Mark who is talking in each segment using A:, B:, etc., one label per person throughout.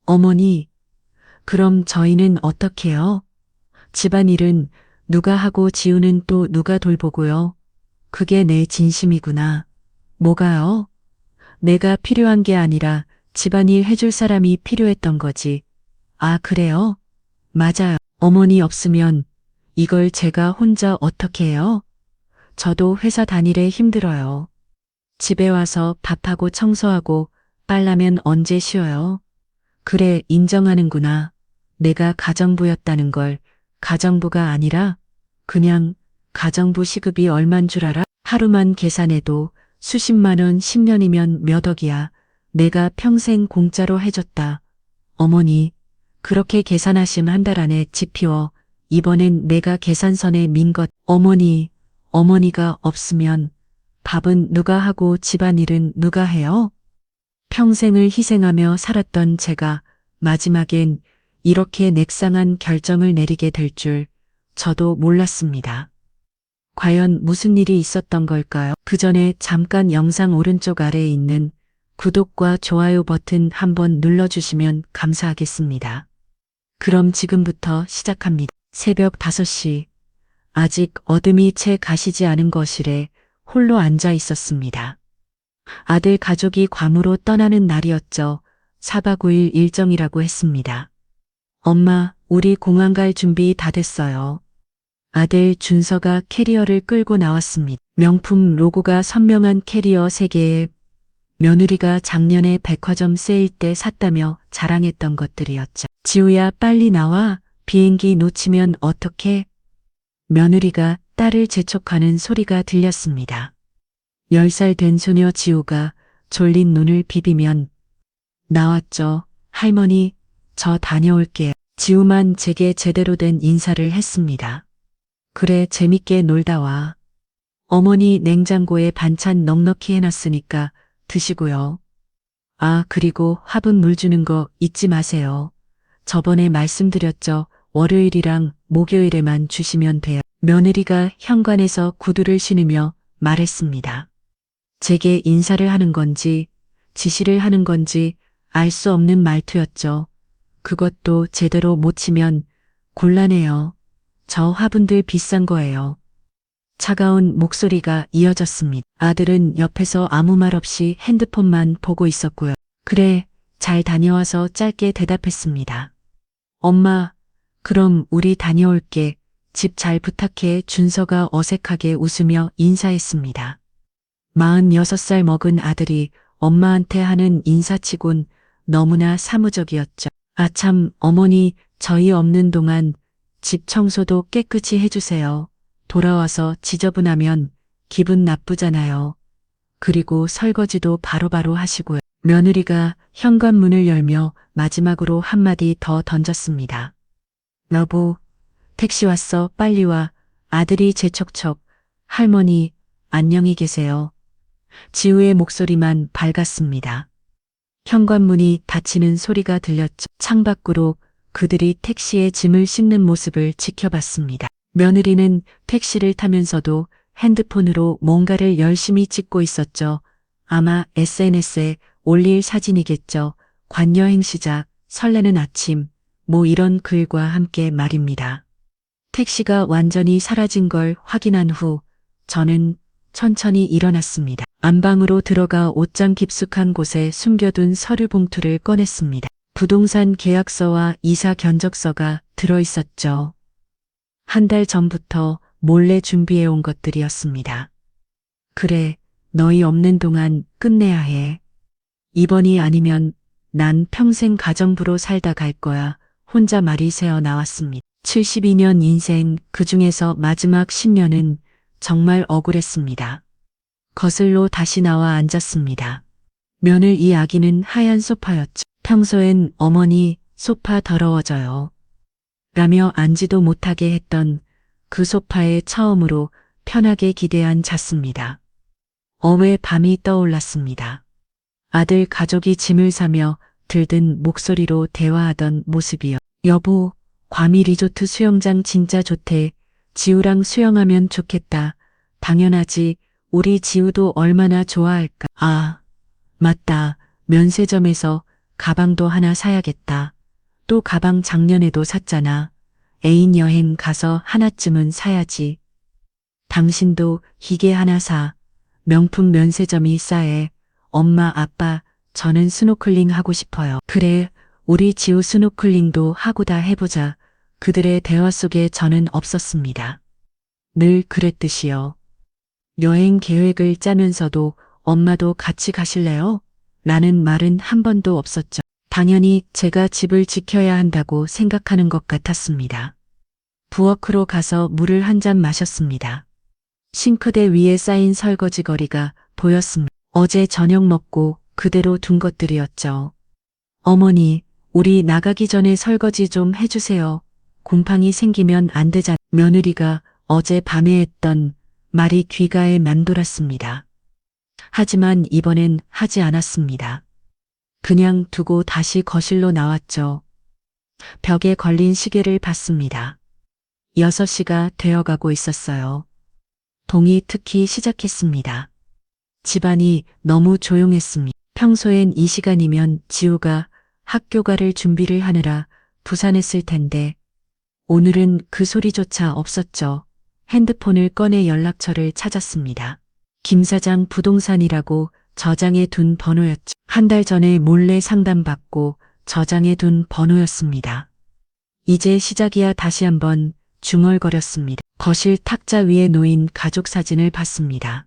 A: 어머니, 그럼 저희는 어떻게요? 집안일은 누가 하고 지우는 또 누가 돌보고요? 그게 내 진심이구나. 뭐가요? 내가 필요한 게 아니라 집안일 해줄 사람이 필요했던 거지. 아, 그래요? 맞아요. 어머니 없으면 이걸 제가 혼자 어떻게 해요? 저도 회사 다니래 힘들어요. 집에 와서 밥하고 청소하고 빨라면 언제 쉬어요? 그래, 인정하는구나. 내가 가정부였다는 걸. 가정부가 아니라 그냥 가정부 시급이 얼만 줄 알아? 하루만 계산해도 수십만 원 10년이면 몇 억이야. 내가 평생 공짜로 해줬다. 어머니, 그렇게 계산하시면 한 달 안에 집 피워. 이번엔 내가 계산선에 민 것. 어머니, 어머니가 없으면 밥은 누가 하고 집안일은 누가 해요? 평생을 희생하며 살았던 제가 마지막엔 이렇게 냉상한 결정을 내리게 될 줄 저도 몰랐습니다. 과연 무슨 일이 있었던 걸까요? 그 전에 잠깐 영상 오른쪽 아래에 있는 구독과 좋아요 버튼 한번 눌러주시면 감사하겠습니다. 그럼 지금부터 시작합니다. 새벽 5시, 아직 어둠이 채 가시지 않은 거실에 홀로 앉아 있었습니다. 아들 가족이 괌으로 떠나는 날이었죠. 4박 5일 일정이라고 했습니다. 엄마, 우리 공항 갈 준비 다 됐어요. 아들 준서가 캐리어를 끌고 나왔습니다. 명품 로고가 선명한 캐리어 3개에 며느리가 작년에 백화점 세일 때 샀다며 자랑했던 것들이었죠. 지우야, 빨리 나와. 비행기 놓치면 어떡해? 며느리가 딸을 재촉하는 소리가 들렸습니다. 10살 된 소녀 지우가 졸린 눈을 비비면 나왔죠. 할머니, 저 다녀올게요. 지우만 제게 제대로 된 인사를 했습니다. 그래, 재밌게 놀다 와. 어머니 냉장고에 반찬 넉넉히 해놨으니까 드시고요. 아, 그리고 화분 물 주는 거 잊지 마세요. 저번에 말씀드렸죠. 월요일이랑 목요일에만 주시면 돼요. 며느리가 현관에서 구두를 신으며 말했습니다. 제게 인사를 하는 건지 지시를 하는 건지 알 수 없는 말투였죠. 그것도 제대로 못 치면 곤란해요. 저 화분들 비싼 거예요. 차가운 목소리가 이어졌습니다. 아들은 옆에서 아무 말 없이 핸드폰만 보고 있었고요. 그래, 잘 다녀와서 짧게 대답했습니다. 엄마, 그럼 우리 다녀올게. 집 잘 부탁해. 준서가 어색하게 웃으며 인사했습니다. 46살 먹은 아들이 엄마한테 하는 인사치곤 너무나 사무적이었죠. 아, 참, 어머니, 저희 없는 동안 집 청소도 깨끗이 해주세요. 돌아와서 지저분하면 기분 나쁘잖아요. 그리고 설거지도 바로바로 하시고요. 며느리가 현관문을 열며 마지막으로 한마디 더 던졌습니다. 여보, 택시 왔어. 빨리 와. 아들이 재촉촉. 할머니, 안녕히 계세요. 지우의 목소리만 밝았습니다. 현관문이 닫히는 소리가 들렸죠. 창밖으로 그들이 택시에 짐을 싣는 모습을 지켜봤습니다. 며느리는 택시를 타면서도 핸드폰으로 뭔가를 열심히 찍고 있었죠. 아마 SNS에 올릴 사진이겠죠. 관여행 시작, 설레는 아침, 뭐 이런 글과 함께 말입니다. 택시가 완전히 사라진 걸 확인한 후 저는 천천히 일어났습니다. 안방으로 들어가 옷장 깊숙한 곳에 숨겨둔 서류 봉투를 꺼냈습니다. 부동산 계약서와 이사 견적서가 들어있었죠. 한 달 전부터 몰래 준비해온 것들이었습니다. 그래, 너희 없는 동안 끝내야 해. 이번이 아니면 난 평생 가정부로 살다 갈 거야. 혼자 말이 새어 나왔습니다. 72년 인생 그 중에서 마지막 10년은 정말 억울했습니다. 거슬로 다시 나와 앉았습니다. 며느 이 아기는 하얀 소파였죠. 평소엔 어머니 소파 더러워져요. 라며 앉지도 못하게 했던 그 소파에 처음으로 편하게 기대한 잤습니다. 어회 밤이 떠올랐습니다. 아들 가족이 짐을 사며 들든 목소리로 대화하던 모습이요. 여보, 괌이 리조트 수영장 진짜 좋대. 지우랑 수영하면 좋겠다. 당연하지. 우리 지우도 얼마나 좋아할까. 아, 맞다. 면세점에서 가방도 하나 사야겠다. 또 가방 작년에도 샀잖아. 애인 여행 가서 하나쯤은 사야지. 당신도 기계 하나 사. 명품 면세점이 싸해. 엄마, 아빠, 저는 스노클링 하고 싶어요. 그래, 우리 지우 스노클링도 하고 다 해보자. 그들의 대화 속에 저는 없었습니다. 늘 그랬듯이요. 여행 계획을 짜면서도 엄마도 같이 가실래요? 라는 말은 한 번도 없었죠. 당연히 제가 집을 지켜야 한다고 생각하는 것 같았습니다. 부엌으로 가서 물을 한 잔 마셨습니다. 싱크대 위에 쌓인 설거지 거리가 보였습니다. 어제 저녁 먹고 그대로 둔 것들이었죠. 어머니, 우리 나가기 전에 설거지 좀 해주세요. 곰팡이 생기면 안 되잖아. 며느리가 어제 밤에 했던 말이 귀가에 맴돌았습니다. 하지만 이번엔 하지 않았습니다. 그냥 두고 다시 거실로 나왔죠. 벽에 걸린 시계를 봤습니다. 6시가 되어가고 있었어요. 동이 특히 시작했습니다. 집안이 너무 조용했습니다. 평소엔 이 시간이면 지우가 학교 가를 준비를 하느라 부산했을 텐데 오늘은 그 소리조차 없었죠. 핸드폰을 꺼내 연락처를 찾았습니다. 김 사장 부동산이라고 저장해 둔 번호였죠. 한 달 전에 몰래 상담받고 저장해 둔 번호였습니다. 이제 시작이야. 다시 한번 중얼거렸습니다. 거실 탁자 위에 놓인 가족 사진을 봤습니다.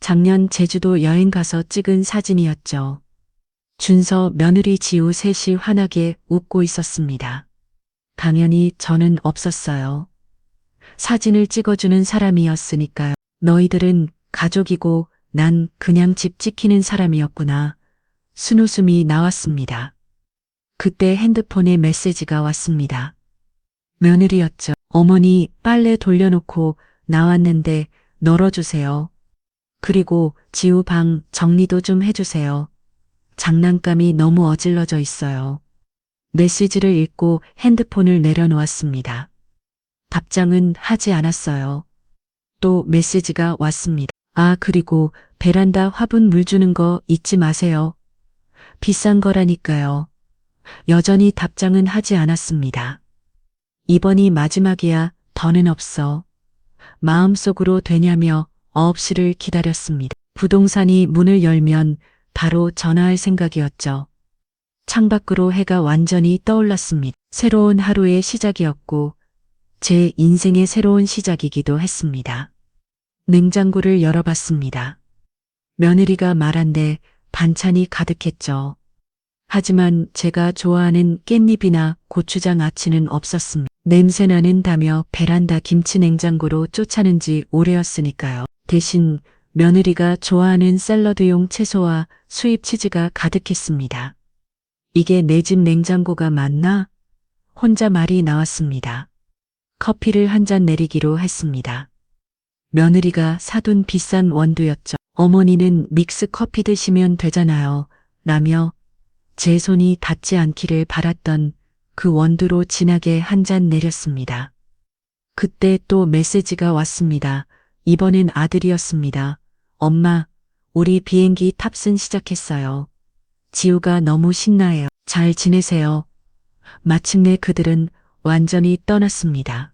A: 작년 제주도 여행 가서 찍은 사진이었죠. 준서, 며느리, 지우 셋이 환하게 웃고 있었습니다. 당연히 저는 없었어요. 사진을 찍어주는 사람이었으니까요. 너희들은 가족이고 난 그냥 집 지키는 사람이었구나. 순웃음이 나왔습니다. 그때 핸드폰에 메시지가 왔습니다. 며느리였죠. 어머니, 빨래 돌려놓고 나왔는데 널어주세요. 그리고 지우 방 정리도 좀 해주세요. 장난감이 너무 어질러져 있어요. 메시지를 읽고 핸드폰을 내려놓았습니다. 답장은 하지 않았어요. 또 메시지가 왔습니다. 아, 그리고 베란다 화분 물 주는 거 잊지 마세요. 비싼 거라니까요. 여전히 답장은 하지 않았습니다. 이번이 마지막이야. 더는 없어. 마음속으로 되냐며 없이를 기다렸습니다. 부동산이 문을 열면 바로 전화할 생각이었죠. 창밖으로 해가 완전히 떠올랐습니다. 새로운 하루의 시작이었고 제 인생의 새로운 시작이기도 했습니다. 냉장고를 열어봤습니다. 며느리가 말한데 반찬이 가득했죠. 하지만 제가 좋아하는 깻잎이나 고추장 아치는 없었습니다. 냄새나는다며 베란다 김치 냉장고로 쫓아낸 지 오래였으니까요. 대신 며느리가 좋아하는 샐러드용 채소와 수입 치즈가 가득했습니다. 이게 내 집 냉장고가 맞나? 혼자 말이 나왔습니다. 커피를 한 잔 내리기로 했습니다. 며느리가 사둔 비싼 원두였죠. 어머니는 믹스 커피 드시면 되잖아요. 라며 제 손이 닿지 않기를 바랐던 그 원두로 진하게 한 잔 내렸습니다. 그때 또 메시지가 왔습니다. 이번엔 아들이었습니다. 엄마, 우리 비행기 탑승 시작했어요. 지우가 너무 신나해요. 잘 지내세요. 마침내 그들은 완전히 떠났습니다.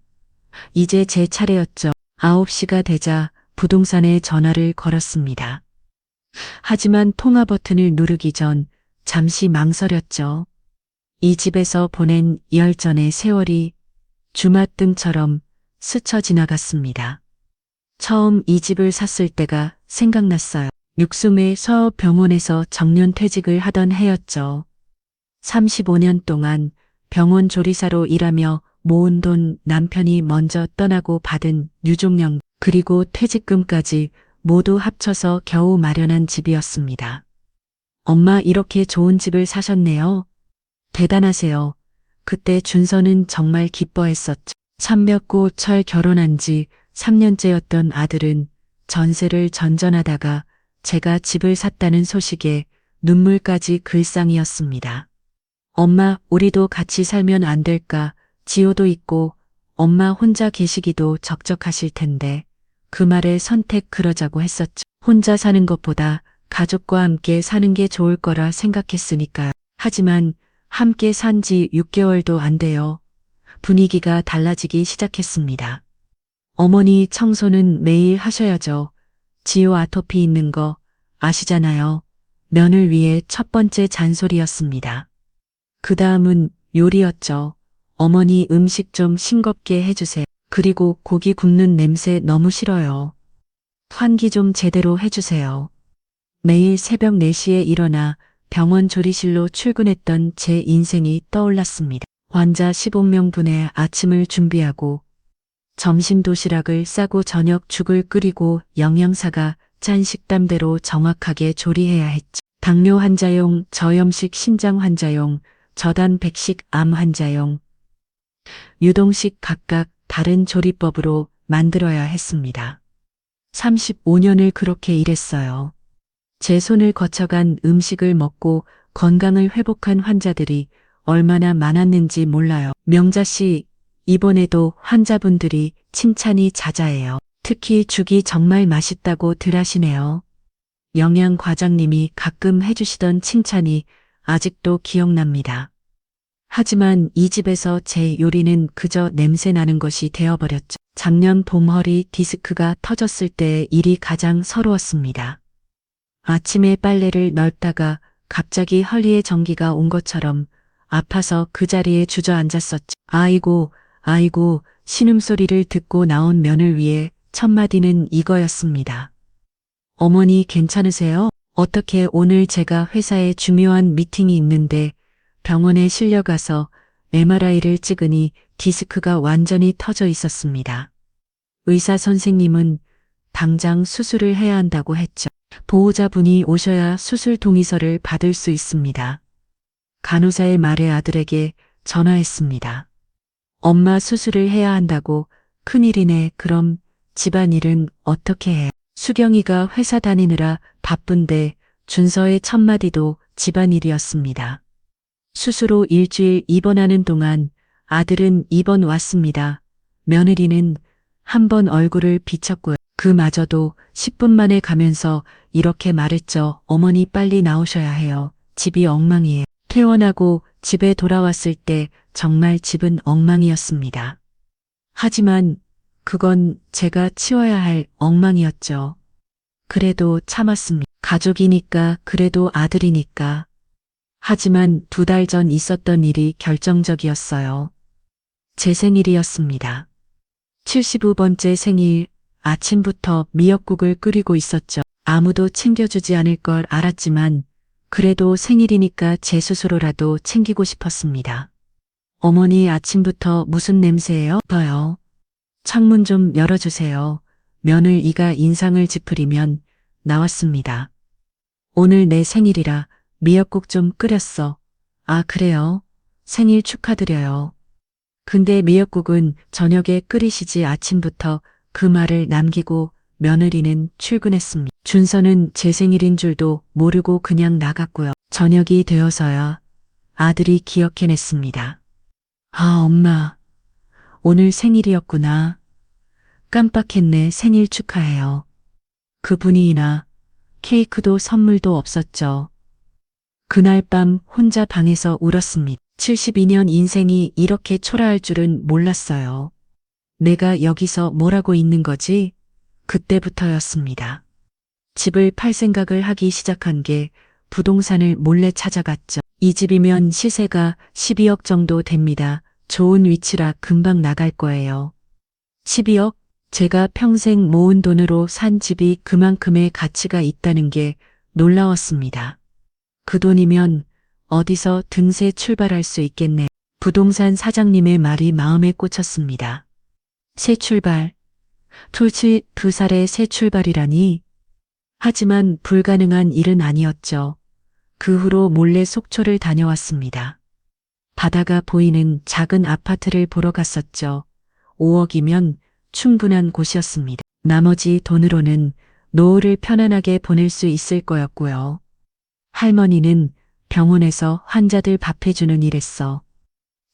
A: 이제 제 차례였죠. 9시가 되자 부동산에 전화를 걸었습니다. 하지만 통화 버튼을 누르기 전 잠시 망설였죠. 이 집에서 보낸 열전의 세월이 주마등처럼 스쳐 지나갔습니다. 처음 이 집을 샀을 때가 생각났어요. 육숨의 서병원에서 정년 퇴직을 하던 해였죠. 35년 동안 병원 조리사로 일하며 모은 돈 남편이 먼저 떠나고 받은 유족령 그리고 퇴직금까지 모두 합쳐서 겨우 마련한 집이었습니다. 엄마 이렇게 좋은 집을 사셨네요. 대단하세요. 그때 준서는 정말 기뻐했었죠. 참벽고 철 결혼한 지 3년째였던 아들은 전세를 전전하다가 제가 집을 샀다는 소식에 눈물까지 글썽이었습니다. 엄마, 우리도 같이 살면 안 될까? 지호도 있고 엄마 혼자 계시기도 적적하실 텐데 그 말에 선택 그러자고 했었죠. 혼자 사는 것보다 가족과 함께 사는 게 좋을 거라 생각했으니까요. 하지만 함께 산 지 6개월도 안 돼요. 분위기가 달라지기 시작했습니다. 어머니 청소는 매일 하셔야죠. 지우 아토피 있는 거 아시잖아요. 면을 위해 첫 번째 잔소리였습니다. 그 다음은 요리였죠. 어머니 음식 좀 싱겁게 해주세요. 그리고 고기 굽는 냄새 너무 싫어요. 환기 좀 제대로 해주세요. 매일 새벽 4시에 일어나 병원 조리실로 출근했던 제 인생이 떠올랐습니다. 환자 15명분의 아침을 준비하고 점심 도시락을 싸고 저녁 죽을 끓이고 영양사가 짠 식단대로 정확하게 조리해야 했죠. 당뇨 환자용, 저염식 신장 환자용, 저단 백식 암 환자용, 유동식 각각 다른 조리법으로 만들어야 했습니다. 35년을 그렇게 일했어요. 제 손을 거쳐간 음식을 먹고 건강을 회복한 환자들이 얼마나 많았는지 몰라요. 명자 씨, 이번에도 환자분들이 칭찬이 자자해요. 특히 죽이 정말 맛있다고들 하시네요. 영양 과장님이 가끔 해주시던 칭찬이 아직도 기억납니다. 하지만 이 집에서 제 요리는 그저 냄새 나는 것이 되어버렸죠. 작년 봄 허리 디스크가 터졌을 때 일이 가장 서러웠습니다. 아침에 빨래를 널다가 갑자기 허리에 전기가 온 것처럼 아파서 그 자리에 주저앉았었죠. 아이고, 아이고, 신음소리를 듣고 나온 면을 위해 첫마디는 이거였습니다. 어머니 괜찮으세요? 어떻게 오늘 제가 회사에 중요한 미팅이 있는데 병원에 실려가서 MRI를 찍으니 디스크가 완전히 터져 있었습니다. 의사 선생님은 당장 수술을 해야 한다고 했죠. 보호자분이 오셔야 수술 동의서를 받을 수 있습니다. 간호사의 말에 아들에게 전화했습니다. 엄마 수술을 해야 한다고. 큰일이네. 그럼 집안일은 어떻게 해? 수경이가 회사 다니느라 바쁜데 준서의 첫마디도 집안일이었습니다. 수술 후 일주일 입원하는 동안 아들은 입원 왔습니다. 며느리는 한 번 얼굴을 비쳤고요. 그마저도 10분 만에 가면서 이렇게 말했죠. 어머니 빨리 나오셔야 해요. 집이 엉망이에요. 퇴원하고 집에 돌아왔을 때 정말 집은 엉망이었습니다. 하지만 그건 제가 치워야 할 엉망이었죠. 그래도 참았습니다. 가족이니까, 그래도 아들이니까. 하지만 2달 전 있었던 일이 결정적이었어요. 제 생일이었습니다. 75번째 생일, 아침부터 미역국을 끓이고 있었죠. 아무도 챙겨주지 않을 걸 알았지만 그래도 생일이니까 제 스스로라도 챙기고 싶었습니다. 어머니 아침부터 무슨 냄새예요? 더요. 창문 좀 열어주세요. 며느리가 인상을 찌푸리면 나왔습니다. 오늘 내 생일이라 미역국 좀 끓였어. 아, 그래요? 생일 축하드려요. 근데 미역국은 저녁에 끓이시지. 아침부터 그 말을 남기고 며느리는 출근했습니다. 준서는 제 생일인 줄도 모르고 그냥 나갔고요. 저녁이 되어서야 아들이 기억해냈습니다. 아, 엄마, 오늘 생일이었구나. 깜빡했네. 생일 축하해요. 그 분위기나 케이크도 선물도 없었죠. 그날 밤 혼자 방에서 울었습니다. 72년 인생이 이렇게 초라할 줄은 몰랐어요. 내가 여기서 뭘 하고 있는 거지? 그때부터였습니다. 집을 팔 생각을 하기 시작한 게 부동산을 몰래 찾아갔죠. 이 집이면 시세가 12억 정도 됩니다. 좋은 위치라 금방 나갈 거예요. 12억? 제가 평생 모은 돈으로 산 집이 그만큼의 가치가 있다는 게 놀라웠습니다. 그 돈이면 어디서 든세 출발할 수 있겠네. 부동산 사장님의 말이 마음에 꽂혔습니다. 새 출발. 돌치 2살의 새 출발이라니. 하지만 불가능한 일은 아니었죠. 그 후로 몰래 속초를 다녀왔습니다. 바다가 보이는 작은 아파트를 보러 갔었죠. 5억이면 충분한 곳이었습니다. 나머지 돈으로는 노후를 편안하게 보낼 수 있을 거였고요. 할머니는 병원에서 환자들 밥해주는 일했어.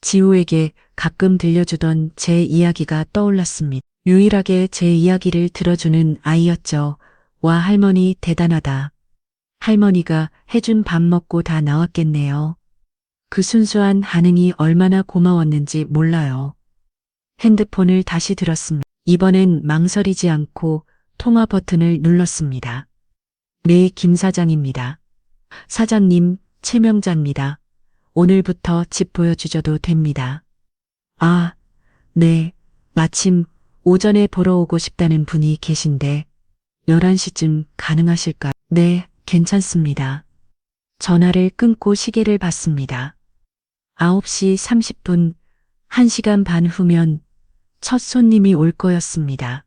A: 지우에게 가끔 들려주던 제 이야기가 떠올랐습니다. 유일하게 제 이야기를 들어주는 아이였죠. 와, 할머니 대단하다. 할머니가 해준 밥 먹고 다 나왔겠네요. 그 순수한 반응이 얼마나 고마웠는지 몰라요. 핸드폰을 다시 들었습니다. 이번엔 망설이지 않고 통화 버튼을 눌렀습니다. 네, 김 사장입니다. 사장님, 최명자입니다. 오늘부터 집 보여주셔도 됩니다. 아, 네. 마침 오전에 보러 오고 싶다는 분이 계신데 11시쯤 가능하실까요? 네, 괜찮습니다. 전화를 끊고 시계를 봤습니다. 9시 30분, 1시간 반 후면 첫 손님이 올 거였습니다.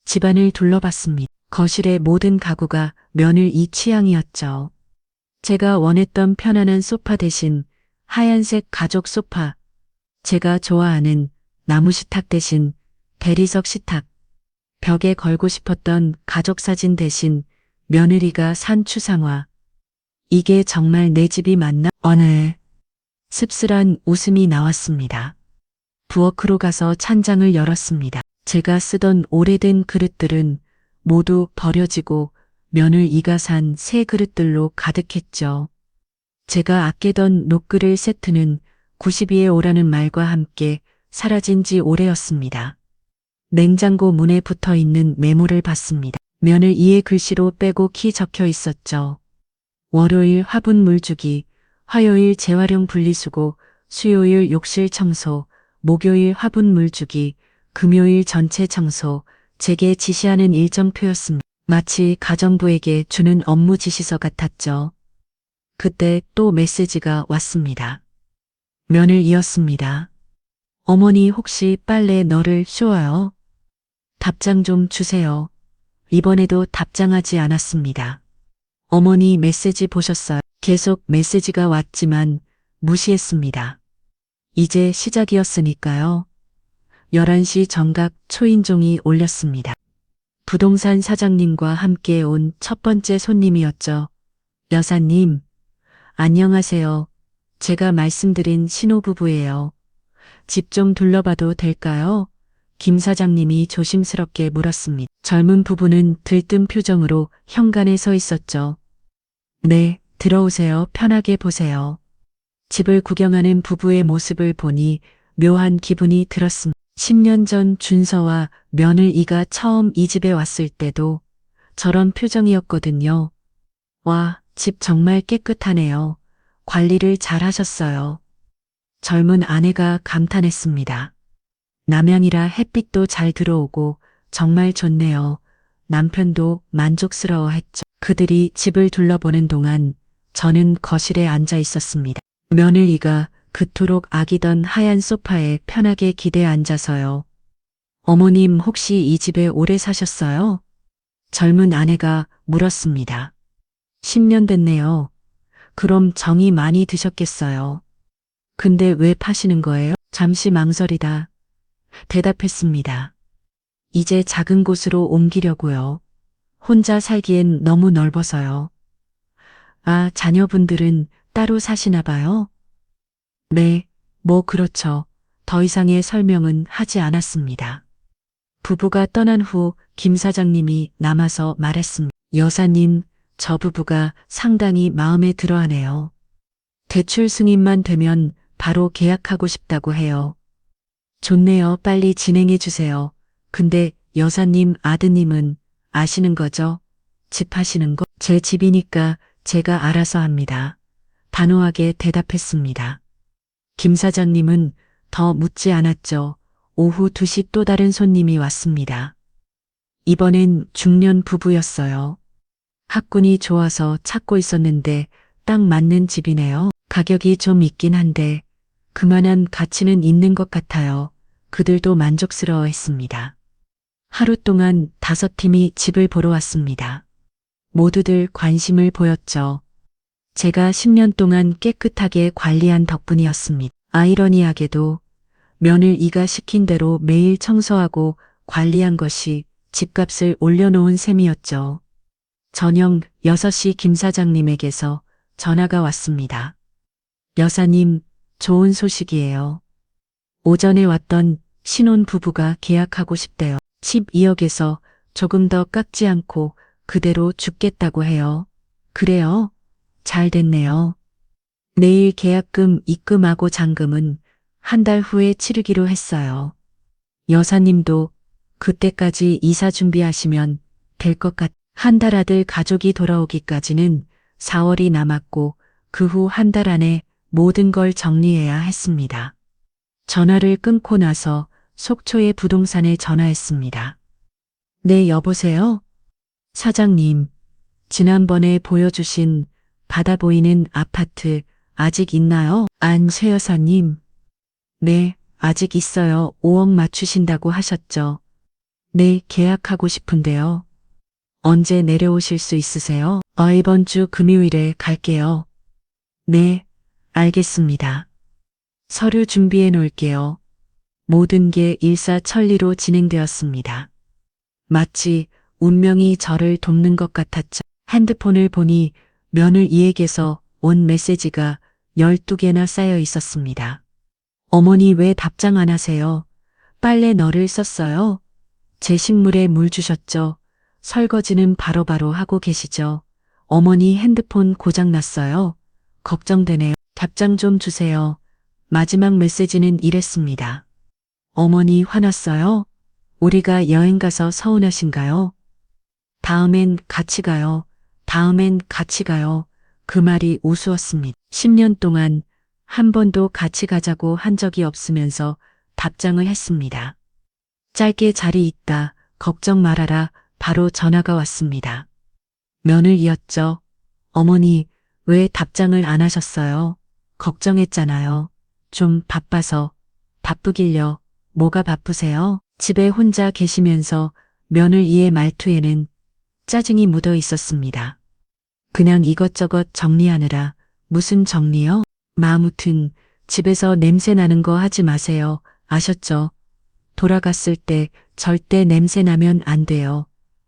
A: 집안을 둘러봤습니다. 거실의 모든 가구가 며느리 취향이었죠. 제가 원했던 편안한 소파 대신 하얀색 가죽 소파, 제가 좋아하는 나무 식탁 대신 대리석 식탁, 벽에 걸고 싶었던 가족 사진 대신 며느리가 산 추상화. 이게 정말 내 집이 맞나? 어느 씁쓸한 웃음이 나왔습니다. 부엌으로 가서 찬장을 열었습니다. 제가 쓰던 오래된 그릇들은 모두 버려지고 며느리가 산 새 그릇들로 가득했죠. 제가 아끼던 녹그릇 세트는 90위에 오라는 말과 함께 사라진 지 오래였습니다. 냉장고 문에 붙어 있는 메모를 봤습니다. 며느리의 글씨로 빼고 키 적혀 있었죠. 월요일 화분 물 주기, 화요일 재활용 분리수거, 수요일 욕실 청소, 목요일 화분 물 주기, 금요일 전체 청소, 제게 지시하는 일정표였습니다. 마치 가정부에게 주는 업무 지시서 같았죠. 그때 또 메시지가 왔습니다. 며느리였습니다. 어머니 혹시 빨래 너를 쉬워요? 답장 좀 주세요. 이번에도 답장하지 않았습니다. 어머니 메시지 보셨어요? 계속 메시지가 왔지만 무시했습니다. 이제 시작이었으니까요. 11시 정각 초인종이 울렸습니다. 부동산 사장님과 함께 온 첫 번째 손님이었죠. 여사님, 안녕하세요. 제가 말씀드린 신혼부부예요. 집 좀 둘러봐도 될까요? 김 사장님이 조심스럽게 물었습니다. 젊은 부부는 들뜬 표정으로 현관에 서 있었죠. 네, 들어오세요. 편하게 보세요. 집을 구경하는 부부의 모습을 보니 묘한 기분이 들었습니다. 10년 전 준서와 며느리가 처음 이 집에 왔을 때도 저런 표정이었거든요. 와, 집 정말 깨끗하네요. 관리를 잘 하셨어요. 젊은 아내가 감탄했습니다. 남양이라 햇빛도 잘 들어오고 정말 좋네요. 남편도 만족스러워했죠. 그들이 집을 둘러보는 동안 저는 거실에 앉아 있었습니다. 며느리가 그토록 아끼던 하얀 소파에 편하게 기대 앉아서요. 어머님 혹시 이 집에 오래 사셨어요? 젊은 아내가 물었습니다. 10년 됐네요. 그럼 정이 많이 드셨겠어요. 근데 왜 파시는 거예요? 잠시 망설이다 대답했습니다. 이제 작은 곳으로 옮기려고요. 혼자 살기엔 너무 넓어서요. 아, 자녀분들은 따로 사시나 봐요? 네, 뭐 그렇죠. 더 이상의 설명은 하지 않았습니다. 부부가 떠난 후 김 사장님이 남아서 말했습니다. 여사님, 저 부부가 상당히 마음에 들어하네요. 대출 승인만 되면 바로 계약하고 싶다고 해요. 좋네요. 빨리 진행해 주세요. 근데 여사님 아드님은 아시는 거죠? 집 하시는 거? 제 집이니까 제가 알아서 합니다. 단호하게 대답했습니다. 김 사장님은 더 묻지 않았죠. 오후 2시 또 다른 손님이 왔습니다. 이번엔 중년 부부였어요. 학군이 좋아서 찾고 있었는데 딱 맞는 집이네요. 가격이 좀 있긴 한데 그만한 가치는 있는 것 같아요. 그들도 만족스러워했습니다. 하루 동안 5팀이 집을 보러 왔습니다. 모두들 관심을 보였죠. 제가 10년 동안 깨끗하게 관리한 덕분이었습니다. 아이러니하게도 며느리가 시킨 대로 매일 청소하고 관리한 것이 집값을 올려놓은 셈이었죠. 저녁 6시 김 사장님에게서 전화가 왔습니다. 여사님, 좋은 소식이에요. 오전에 왔던 신혼 부부가 계약하고 싶대요. 12억에서 조금 더 깎지 않고 그대로 죽겠다고 해요. 그래요? 잘 됐네요. 내일 계약금 입금하고 잔금은 한 달 후에 치르기로 했어요. 여사님도 그때까지 이사 준비하시면 될 것 같. 한 달 아들 가족이 돌아오기까지는 4월이 남았고 그 후 한 달 안에 모든 걸 정리해야 했습니다. 전화를 끊고 나서 속초의 부동산에 전화했습니다. 네, 여보세요? 사장님, 지난번에 보여주신 바다 보이는 아파트 아직 있나요? 안, 최 여사님. 네, 아직 있어요. 5억 맞추신다고 하셨죠? 네, 계약하고 싶은데요. 언제 내려오실 수 있으세요? 이번 주 금요일에 갈게요. 네, 알겠습니다. 서류 준비해 놓을게요. 모든 게 일사천리로 진행되었습니다. 마치 운명이 저를 돕는 것 같았죠. 핸드폰을 보니 며느리에게서 온 메시지가 12개나 쌓여 있었습니다. 어머니 왜 답장 안 하세요? 빨래 너를 썼어요? 제 식물에 물 주셨죠? 설거지는 바로바로 하고 계시죠? 어머니 핸드폰 고장 났어요. 걱정되네요. 답장 좀 주세요. 마지막 메시지는 이랬습니다. 어머니 화났어요? 우리가 여행 가서 서운하신가요? 다음엔 같이 가요. 다음엔 같이 가요. 그 말이 우스웠습니다. 10년 동안 한 번도 같이 가자고 한 적이 없으면서 답장을 했습니다. 짧게 자리 있다. 걱정 말아라. 바로 전화가 왔습니다. 며느리였죠. 어머니, 왜 답장을 안 하셨어요? 걱정했잖아요. 좀 바빠서. 바쁘길요. 뭐가 바쁘세요? 집에 혼자 계시면서 며느리의 말투에는 짜증이 묻어 있었습니다. 그냥 이것저것 정리하느라. 무슨 정리요? 아무튼 집에서 냄새 나는 거 하지 마세요. 아셨죠? 돌아갔을 때 절대 냄새 나면 안 돼요.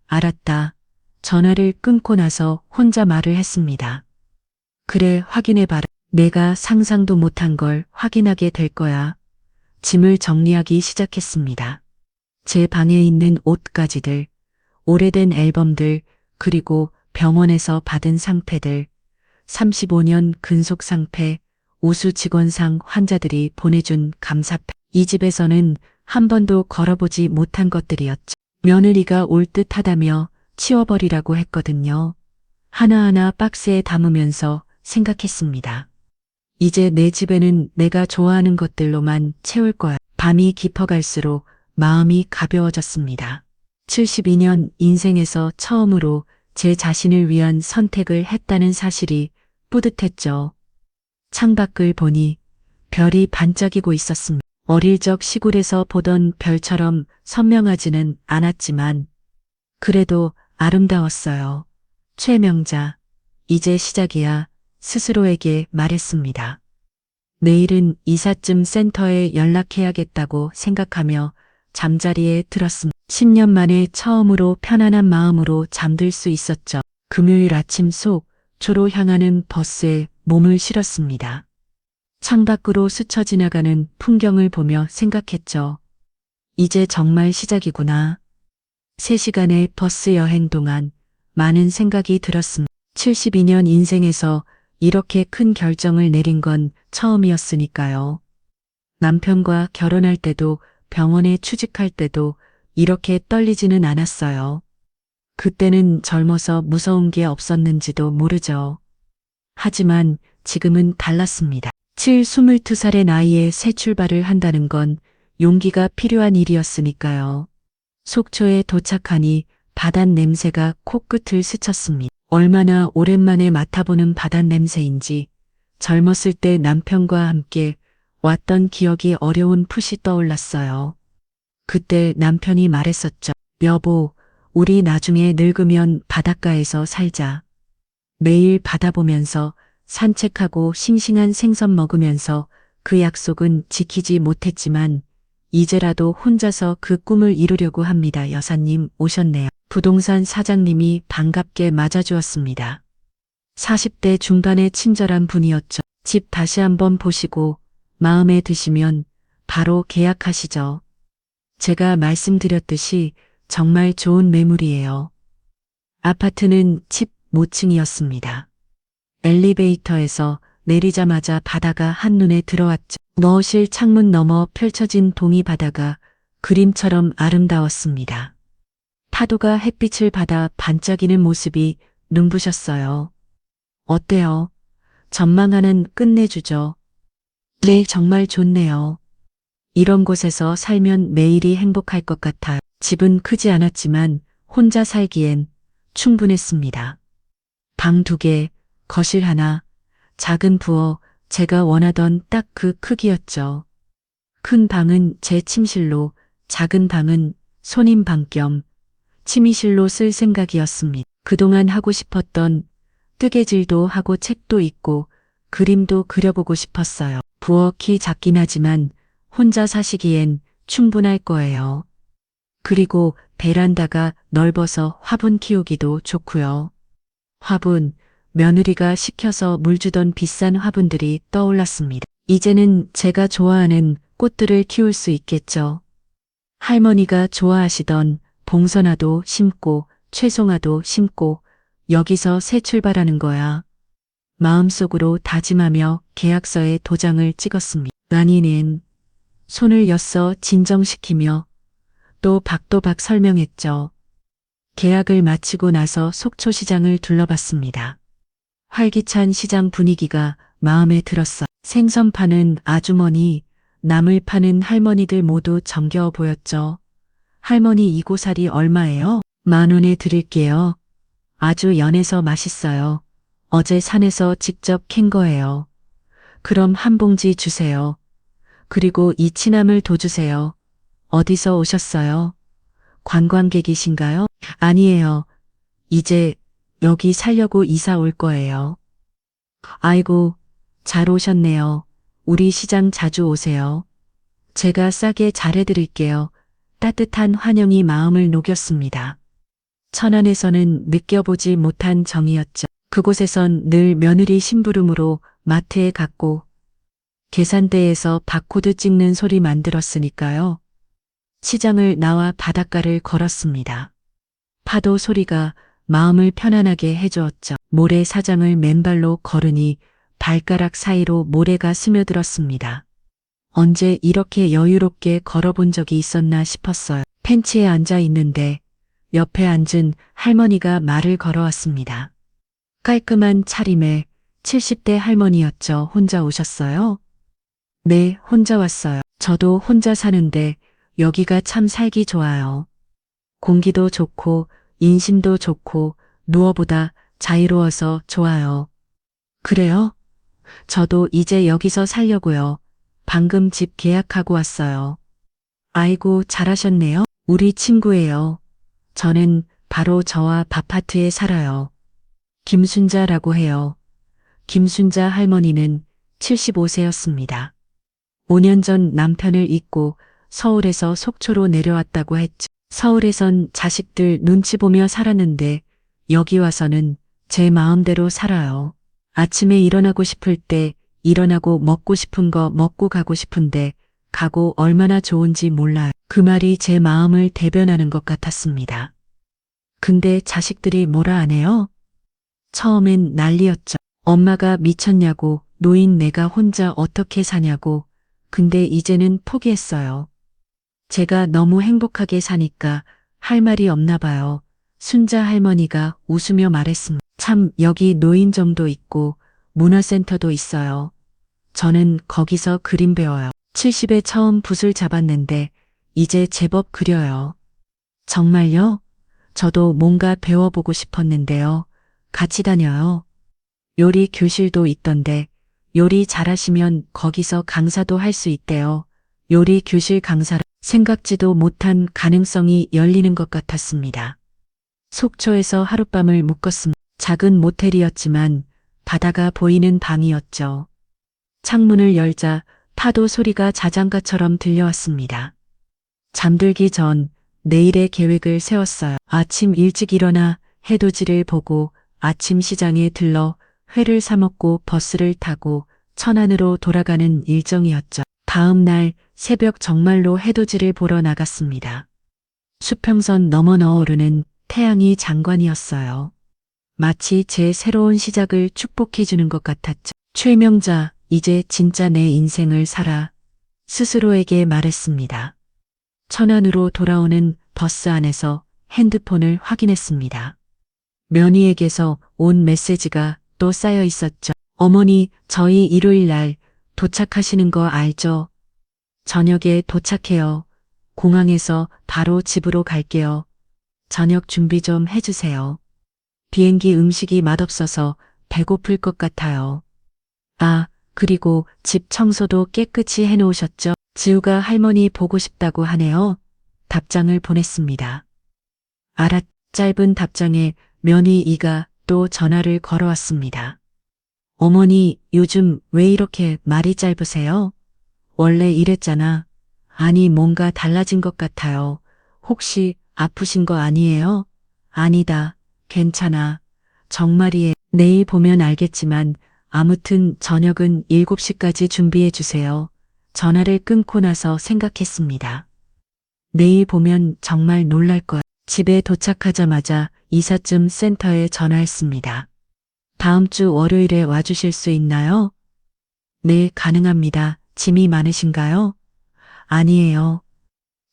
A: 알았다. 전화를 끊고 나서 혼자 말을 했습니다. 그래, 확인해봐라. 내가 상상도 못한 걸 확인하게 될 거야. 짐을 정리하기 시작했습니다. 제 방에 있는 옷가지들, 오래된 앨범들, 그리고 병원에서 받은 상패들, 35년 근속 상패, 우수 직원상 환자들이 보내준 감사패. 이 집에서는 한 번도 걸어보지 못한 것들이었죠. 며느리가 올 듯하다며 치워버리라고 했거든요. 하나하나 박스에 담으면서 생각했습니다. 이제 내 집에는 내가 좋아하는 것들로만 채울 거야. 밤이 깊어갈수록 마음이 가벼워졌습니다. 72년 인생에서 처음으로 제 자신을 위한 선택을 했다는 사실이 뿌듯했죠. 창밖을 보니 별이 반짝이고 있었습니다. 어릴 적 시골에서 보던 별처럼 선명하지는 않았지만 그래도 아름다웠어요. 최명자, 이제 시작이야 스스로에게 말했습니다. 내일은 이삿짐 센터에 연락해야겠다고 생각하며 잠자리에 들었습니다. 10년 만에 처음으로 편안한 마음으로 잠들 수 있었죠. 금요일 아침 속초로 향하는 버스에 몸을 실었습니다. 창밖으로 스쳐 지나가는 풍경을 보며 생각했죠. 이제 정말 시작이구나. 3시간의 버스 여행 동안 많은 생각이 들었습니다. 72년 인생에서 이렇게 큰 결정을 내린 건 처음이었으니까요. 남편과 결혼할 때도 병원에 취직할 때도 이렇게 떨리지는 않았어요. 그때는 젊어서 무서운 게 없었는지도 모르죠. 하지만 지금은 달랐습니다. 22살의 나이에 새 출발을 한다는 건 용기가 필요한 일이었으니까요. 속초에 도착하니 바닷 냄새가 코끝을 스쳤습니다. 얼마나 오랜만에 맡아보는 바닷 냄새인지 젊었을 때 남편과 함께 왔던 기억이 어려운 풋이 떠올랐어요. 그때 남편이 말했었죠. 여보, 우리 나중에 늙으면 바닷가에서 살자. 매일 바다 보면서 산책하고 싱싱한 생선 먹으면서 그 약속은 지키지 못했지만 이제라도 혼자서 그 꿈을 이루려고 합니다. 여사님 오셨네요. 부동산 사장님이 반갑게 맞아주었습니다. 40대 중반의 친절한 분이었죠. 집 다시 한번 보시고 마음에 드시면 바로 계약하시죠. 제가 말씀드렸듯이 정말 좋은 매물이에요. 아파트는 집 모층이었습니다. 엘리베이터에서 내리자마자 바다가 한눈에 들어왔죠. 너실 창문 너머 펼쳐진 동이 바다가 그림처럼 아름다웠습니다. 파도가 햇빛을 받아 반짝이는 모습이 눈부셨어요. 어때요? 전망하는 끝내주죠. 네, 정말 좋네요. 이런 곳에서 살면 매일이 행복할 것 같아요. 집은 크지 않았지만 혼자 살기엔 충분했습니다. 방 2개, 거실 하나, 작은 부엌, 제가 원하던 딱 그 크기였죠. 큰 방은 제 침실로, 작은 방은 손님 방 겸 취미실로 쓸 생각이었습니다. 그동안 하고 싶었던 뜨개질도 하고 책도 읽고 그림도 그려보고 싶었어요. 부엌이 작긴 하지만 혼자 사시기엔 충분할 거예요. 그리고 베란다가 넓어서 화분 키우기도 좋고요. 화분, 며느리가 시켜서 물 주던 비싼 화분들이 떠올랐습니다. 이제는 제가 좋아하는 꽃들을 키울 수 있겠죠. 할머니가 좋아하시던 봉선화도 심고 채송화도 심고 여기서 새 출발하는 거야. 마음속으로 다짐하며 계약서에 도장을 찍었습니다. 난이는 손을 엿서 진정시키며 또 박도박 설명했죠. 계약을 마치고 나서 속초시장을 둘러봤습니다. 활기찬 시장 분위기가 마음에 들었어. 생선 파는 아주머니, 나물 파는 할머니들 모두 정겨워 보였죠. 할머니 이 고사리 얼마예요? 10,000원에 드릴게요. 아주 연해서 맛있어요. 어제 산에서 직접 캔 거예요. 그럼 한 봉지 주세요. 그리고 이 취나물 도 주세요. 어디서 오셨어요? 관광객이신가요? 아니에요. 이제 여기 살려고 이사 올 거예요. 아이고, 잘 오셨네요. 우리 시장 자주 오세요. 제가 싸게 잘해드릴게요. 따뜻한 환영이 마음을 녹였습니다. 천안에서는 느껴보지 못한 정이었죠. 그곳에선 늘 며느리 심부름으로 마트에 갔고 계산대에서 바코드 찍는 소리만 들었으니까요. 시장을 나와 바닷가를 걸었습니다. 파도 소리가 마음을 편안하게 해주었죠. 모래사장을 맨발로 걸으니 발가락 사이로 모래가 스며들었습니다. 언제 이렇게 여유롭게 걸어본 적이 있었나 싶었어요. 벤치에 앉아 있는데 옆에 앉은 할머니가 말을 걸어왔습니다. 깔끔한 차림에 70대 할머니였죠. 혼자 오셨어요? 네, 혼자 왔어요. 저도 혼자 사는데 여기가 참 살기 좋아요. 공기도 좋고 인심도 좋고 누워보다 자유로워서 좋아요. 그래요? 저도 이제 여기서 살려고요. 방금 집 계약하고 왔어요. 아이고, 잘하셨네요. 우리 친구예요. 저는 바로 저와 아파트에 살아요. 김순자라고 해요. 김순자 할머니는 75세였습니다. 5년 전 남편을 잊고 서울에서 속초로 내려왔다고 했죠. 서울에선 자식들 눈치 보며 살았는데 여기 와서는 제 마음대로 살아요. 아침에 일어나고 싶을 때 일어나고 먹고 싶은 거 먹고 가고 싶은데 가고 얼마나 좋은지 몰라요. 그 말이 제 마음을 대변하는 것 같았습니다. 근데 자식들이 뭐라 안 해요? 처음엔 난리였죠. 엄마가 미쳤냐고, 노인 내가 혼자 어떻게 사냐고. 근데 이제는 포기했어요. 제가 너무 행복하게 사니까 할 말이 없나 봐요. 순자 할머니가 웃으며 말했습니다. 참 여기 노인정도 있고 문화센터도 있어요. 저는 거기서 그림 배워요. 70에 처음 붓을 잡았는데 이제 제법 그려요. 정말요? 저도 뭔가 배워보고 싶었는데요. 같이 다녀요. 요리 교실도 있던데 요리 잘하시면 거기서 강사도 할 수 있대요. 요리 교실 강사라 생각지도 못한 가능성이 열리는 것 같았습니다. 속초에서 하룻밤을 묵었습니다. 작은 모텔이었지만 바다가 보이는 방이었죠. 창문을 열자 파도 소리가 자장가처럼 들려왔습니다. 잠들기 전 내일의 계획을 세웠어요. 아침 일찍 일어나 해돋이를 보고 아침 시장에 들러 회를 사 먹고 버스를 타고 천안으로 돌아가는 일정이었죠. 다음 날 새벽 정말로 해돋이를 보러 나갔습니다. 수평선 넘어 넣어오르는 태양이 장관이었어요. 마치 제 새로운 시작을 축복해 주는 것 같았죠. 최명자, 이제 진짜 내 인생을 살아. 스스로에게 말했습니다. 천안으로 돌아오는 버스 안에서 핸드폰을 확인했습니다. 며느리에게서 온 메시지가 또 쌓여 있었죠. 어머니, 저희 일요일 날 도착하시는 거 알죠? 저녁에 도착해요. 공항에서 바로 집으로 갈게요. 저녁 준비 좀 해주세요. 비행기 음식이 맛없어서 배고플 것 같아요. 아, 그리고 집 청소도 깨끗이 해놓으셨죠? 지우가 할머니 보고 싶다고 하네요. 답장을 보냈습니다. 짧은 답장에 며느리가 또 전화를 걸어왔습니다. 어머니, 요즘 왜 이렇게 말이 짧으세요? 원래 이랬잖아. 아니, 뭔가 달라진 것 같아요. 혹시 아프신 거 아니에요? 아니다. 괜찮아. 정말이에요. 내일 보면 알겠지만 아무튼 저녁은 7시까지 준비해 주세요. 전화를 끊고 나서 생각했습니다. 내일 보면 정말 놀랄 거야. 집에 도착하자마자 이삿짐 센터에 전화했습니다. 다음 주 월요일에 와주실 수 있나요? 네, 가능합니다. 짐이 많으신가요? 아니에요.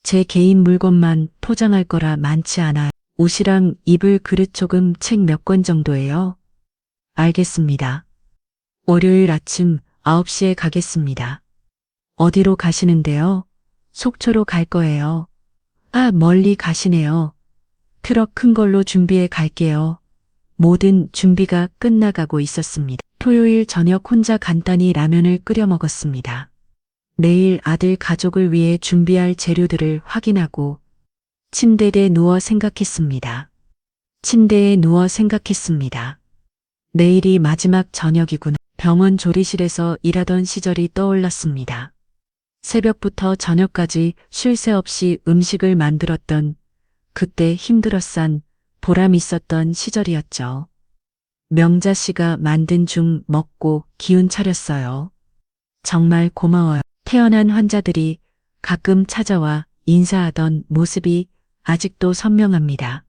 A: 제 개인 물건만 포장할 거라 많지 않아요. 옷이랑 입을 그릇 조금 책 몇 권 정도예요. 알겠습니다. 월요일 아침 9시에 가겠습니다. 어디로 가시는데요? 속초로 갈 거예요. 아, 멀리 가시네요. 트럭 큰 걸로 준비해 갈게요. 모든 준비가 끝나가고 있었습니다. 토요일 저녁 혼자 간단히 라면을 끓여 먹었습니다. 내일 아들 가족을 위해 준비할 재료들을 확인하고 침대에 누워 생각했습니다. 침대에 누워 생각했습니다. 내일이 마지막 저녁이구나. 병원 조리실에서 일하던 시절이 떠올랐습니다. 새벽부터 저녁까지 쉴 새 없이 음식을 만들었던 그때 힘들었산 보람 있었던 시절이었죠. 명자 씨가 만든 죽 먹고 기운 차렸어요. 정말 고마워요. 태어난 환자들이 가끔 찾아와 인사하던 모습이 아직도 선명합니다.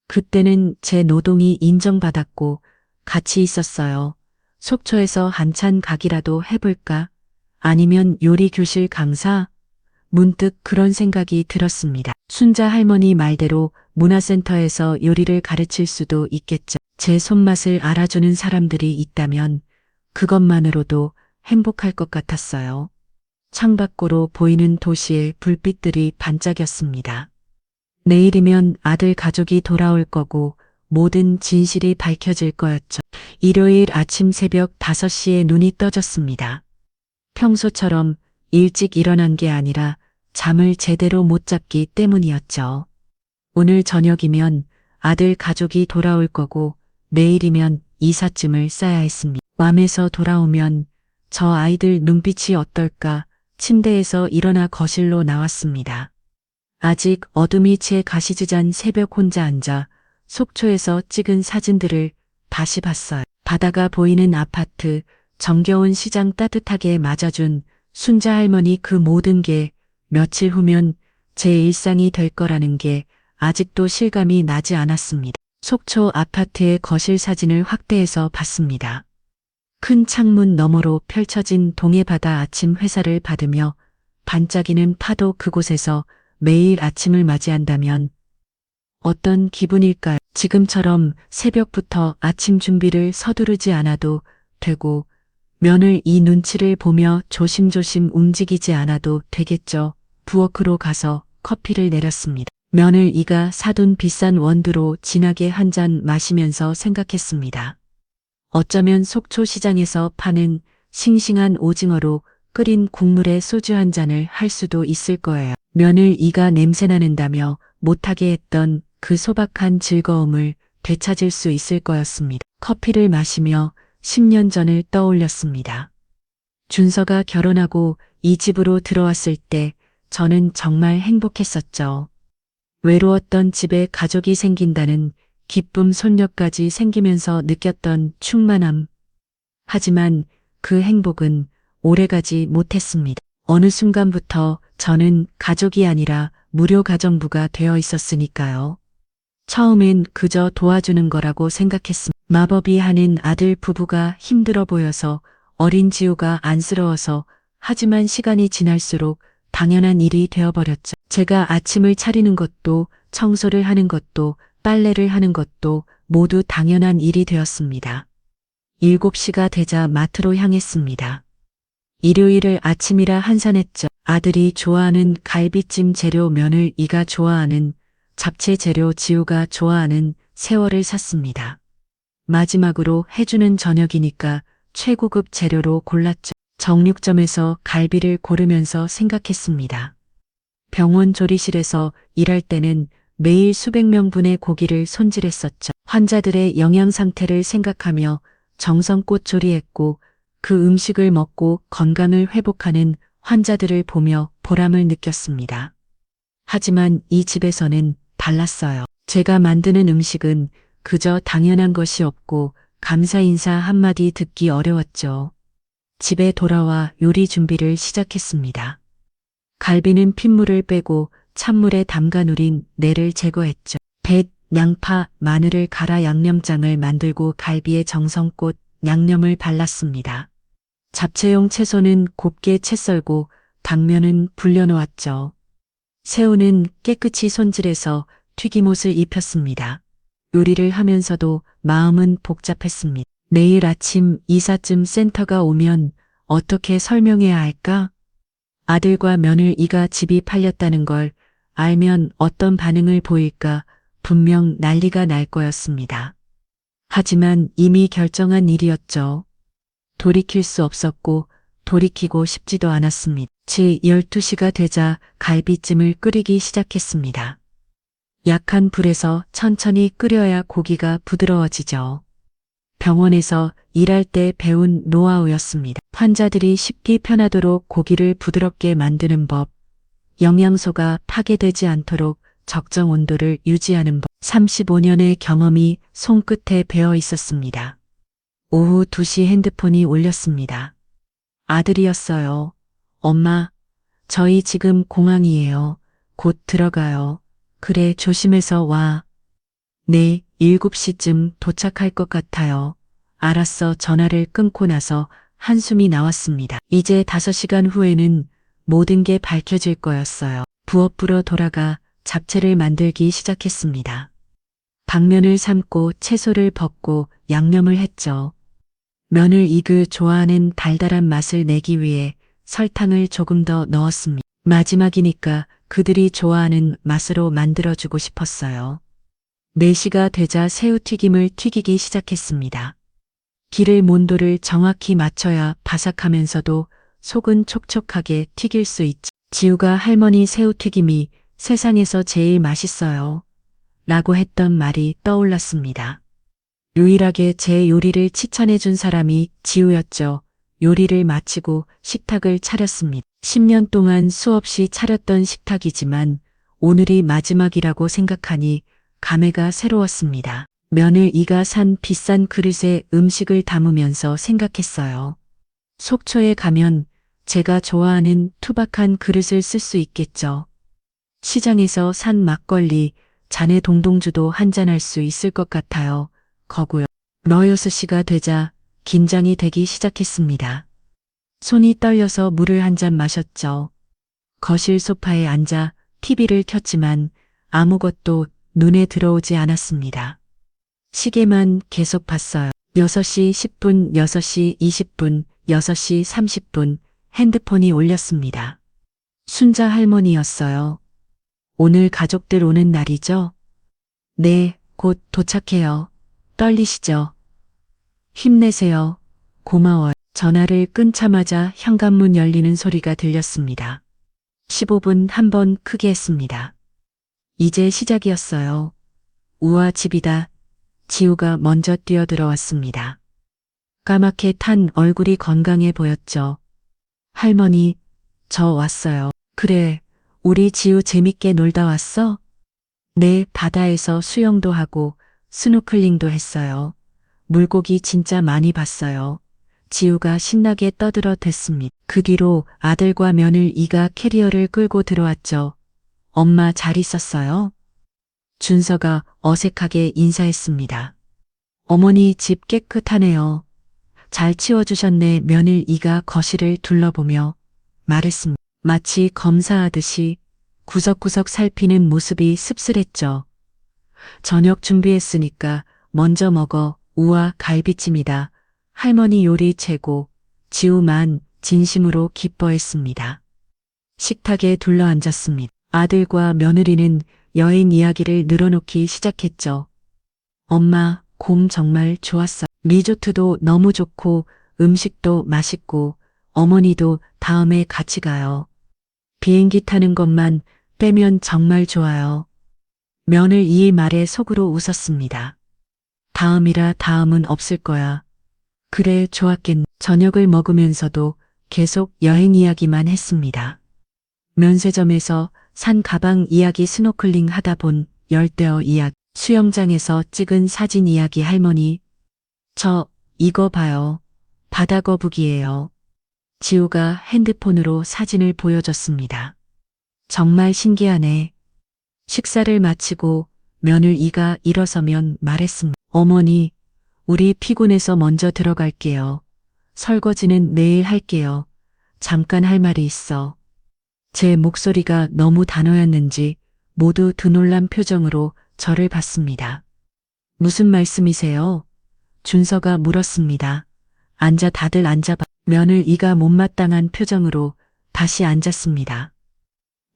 A: 그때는 제 노동이 인정받았고 같이 있었어요. 속초에서 한찬 가기라도 해볼까? 아니면 요리 교실 강사? 문득 그런 생각이 들었습니다. 순자 할머니 말대로 문화센터에서 요리를 가르칠 수도 있겠죠. 제 손맛을 알아주는 사람들이 있다면 그것만으로도 행복할 것 같았어요. 창밖으로 보이는 도시의 불빛들이 반짝였습니다. 내일이면 아들 가족이 돌아올 거고 모든 진실이 밝혀질 거였죠. 일요일 아침 새벽 5시에 눈이 떠졌습니다. 평소처럼 일찍 일어난 게 아니라 잠을 제대로 못 잤기 때문이었죠. 오늘 저녁이면 아들 가족이 돌아올 거고 내일이면 이삿짐을 싸야 했습니다. 밤에서 돌아오면 저 아이들 눈빛이 어떨까 침대에서 일어나 거실로 나왔습니다. 아직 어둠이 채 가시지잔 새벽 혼자 앉아 속초에서 찍은 사진들을 다시 봤어요. 바다가 보이는 아파트, 정겨운 시장 따뜻하게 맞아준 순자 할머니 그 모든 게 며칠 후면 제 일상이 될 거라는 게 아직도 실감이 나지 않았습니다. 속초 아파트의 거실 사진을 확대해서 봤습니다. 큰 창문 너머로 펼쳐진 동해바다 아침 햇살을 받으며 반짝이는 파도 그곳에서 매일 아침을 맞이한다면 어떤 기분일까요? 지금처럼 새벽부터 아침 준비를 서두르지 않아도 되고 면을 이 눈치를 보며 조심조심 움직이지 않아도 되겠죠. 부엌으로 가서 커피를 내렸습니다. 면을 이가 사둔 비싼 원두로 진하게 한 잔 마시면서 생각했습니다. 어쩌면 속초 시장에서 파는 싱싱한 오징어로 끓인 국물에 소주 한 잔을 할 수도 있을 거예요. 면을 이가 냄새나는다며 못하게 했던 그 소박한 즐거움을 되찾을 수 있을 거였습니다. 커피를 마시며 10년 전을 떠올렸습니다. 준서가 결혼하고 이 집으로 들어왔을 때 저는 정말 행복했었죠. 외로웠던 집에 가족이 생긴다는 기쁨, 손녀까지 생기면서 느꼈던 충만함. 하지만 그 행복은 오래가지 못했습니다. 어느 순간부터 저는 가족이 아니라 무료 가정부가 되어 있었으니까요. 처음엔 그저 도와주는 거라고 생각했습니다. 마법이 하는 아들 부부가 힘들어 보여서 어린 지우가 안쓰러워서 하지만 시간이 지날수록 당연한 일이 되어버렸죠. 제가 아침을 차리는 것도 청소를 하는 것도 빨래를 하는 것도 모두 당연한 일이 되었습니다. 7시가 되자 마트로 향했습니다. 일요일을 아침이라 한산했죠. 아들이 좋아하는 갈비찜 재료 면을 이가 좋아하는 잡채 재료 지우가 좋아하는 새월을 샀습니다. 마지막으로 해주는 저녁이니까 최고급 재료로 골랐죠. 정육점에서 갈비를 고르면서 생각했습니다. 병원 조리실에서 일할 때는 매일 수백 명분의 고기를 손질했었죠. 환자들의 영양 상태를 생각하며 정성껏 조리했고 그 음식을 먹고 건강을 회복하는 환자들을 보며 보람을 느꼈습니다. 하지만 이 집에서는 달랐어요. 제가 만드는 음식은 그저 당연한 것이 없고 감사 인사 한마디 듣기 어려웠죠. 집에 돌아와 요리 준비를 시작했습니다. 갈비는 핏물을 빼고 찬물에 담가 누린 내를 제거했죠. 뱃, 양파, 마늘을 갈아 양념장을 만들고 갈비에 정성껏 양념을 발랐습니다. 잡채용 채소는 곱게 채 썰고 당면은 불려놓았죠. 새우는 깨끗이 손질해서 튀김옷을 입혔습니다. 요리를 하면서도 마음은 복잡했습니다. 내일 아침 이삿짐 센터가 오면 어떻게 설명해야 할까? 아들과 며느리가 집이 팔렸다는 걸 알면 어떤 반응을 보일까 분명 난리가 날 거였습니다. 하지만 이미 결정한 일이었죠. 돌이킬 수 없었고 돌이키고 싶지도 않았습니다. 12시가 되자 갈비찜을 끓이기 시작했습니다. 약한 불에서 천천히 끓여야 고기가 부드러워지죠. 병원에서 일할 때 배운 노하우였습니다. 환자들이 쉽게 편하도록 고기를 부드럽게 만드는 법, 영양소가 파괴되지 않도록 적정 온도를 유지하는 법, 35년의 경험이 손끝에 배어 있었습니다. 오후 2시 핸드폰이 울렸습니다. 아들이었어요. 엄마, 저희 지금 공항이에요. 곧 들어가요. 그래, 조심해서 와. 네, 7시쯤 도착할 것 같아요. 알았어. 전화를 끊고 나서 한숨이 나왔습니다. 이제 5시간 후에는 모든 게 밝혀질 거였어요. 부엌으로 돌아가 잡채를 만들기 시작했습니다. 당면을 삶고 채소를 벗고 양념을 했죠. 면을 이그 좋아하는 달달한 맛을 내기 위해 설탕을 조금 더 넣었습니다. 마지막이니까 그들이 좋아하는 맛으로 만들어주고 싶었어요. 4시가 되자 새우튀김을 튀기기 시작했습니다. 기름 온도를 정확히 맞춰야 바삭하면서도 속은 촉촉하게 튀길 수 있지. 지우가 할머니 새우튀김이 세상에서 제일 맛있어요. 라고 했던 말이 떠올랐습니다. 유일하게 제 요리를 칭찬해준 사람이 지우였죠. 요리를 마치고 식탁을 차렸습니다. 10년 동안 수없이 차렸던 식탁이지만 오늘이 마지막이라고 생각하니 감회가 새로웠습니다. 면을 이가 산 비싼 그릇에 음식을 담으면서 생각했어요. 속초에 가면 제가 좋아하는 투박한 그릇을 쓸 수 있겠죠. 시장에서 산 막걸리, 잔에 동동주도 한잔할 수 있을 것 같아요. 거고요. 6시가 되자 긴장이 되기 시작했습니다. 손이 떨려서 물을 한 잔 마셨죠. 거실 소파에 앉아 TV를 켰지만 아무것도 눈에 들어오지 않았습니다. 시계만 계속 봤어요. 6시 10분, 6시 20분, 6시 30분 핸드폰이 울렸습니다. 순자 할머니였어요. 오늘 가족들 오는 날이죠? 네, 곧 도착해요. 떨리시죠? 힘내세요. 고마워요. 전화를 끊자마자 현관문 열리는 소리가 들렸습니다. 15분 한 번 크게 했습니다. 이제 시작이었어요. 우와, 집이다. 지우가 먼저 뛰어들어왔습니다. 까맣게 탄 얼굴이 건강해 보였죠. 할머니, 저 왔어요. 그래, 우리 지우 재밌게 놀다 왔어? 네, 바다에서 수영도 하고 스노클링도 했어요. 물고기 진짜 많이 봤어요. 지우가 신나게 떠들어댔습니다. 그 뒤로 아들과 며느리가 캐리어를 끌고 들어왔죠. 엄마 잘 있었어요? 준서가 어색하게 인사했습니다. 어머니 집 깨끗하네요. 잘 치워주셨네. 며느리가 거실을 둘러보며 말했습니다. 마치 검사하듯이 구석구석 살피는 모습이 씁쓸했죠. 저녁 준비했으니까 먼저 먹어. 우와, 갈비찜이다. 할머니 요리 최고. 지우만 진심으로 기뻐했습니다. 식탁에 둘러앉았습니다. 아들과 며느리는 여행 이야기를 늘어놓기 시작했죠. 엄마, 곰 정말 좋았어. 리조트도 너무 좋고 음식도 맛있고 어머니도 다음에 같이 가요. 비행기 타는 것만 빼면 정말 좋아요. 며느리의 말에 속으로 웃었습니다. 다음이라 다음은 없을 거야. 그래, 좋았겠네. 저녁을 먹으면서도 계속 여행 이야기만 했습니다. 면세점에서 산 가방 이야기, 스노클링 하다 본 열대어 이야기, 수영장에서 찍은 사진 이야기. 할머니, 저 이거 봐요. 바다 거북이에요. 지우가 핸드폰으로 사진을 보여줬습니다. 정말 신기하네. 식사를 마치고 며느리가 일어서면 말했습니다. 어머니, 우리 피곤해서 먼저 들어갈게요. 설거지는 내일 할게요. 잠깐 할 말이 있어. 제 목소리가 너무 단호였는지 모두 드놀란 표정으로 저를 봤습니다. 무슨 말씀이세요? 준서가 물었습니다. 앉아, 다들 앉아봐. 며느리가 못마땅한 표정으로 다시 앉았습니다.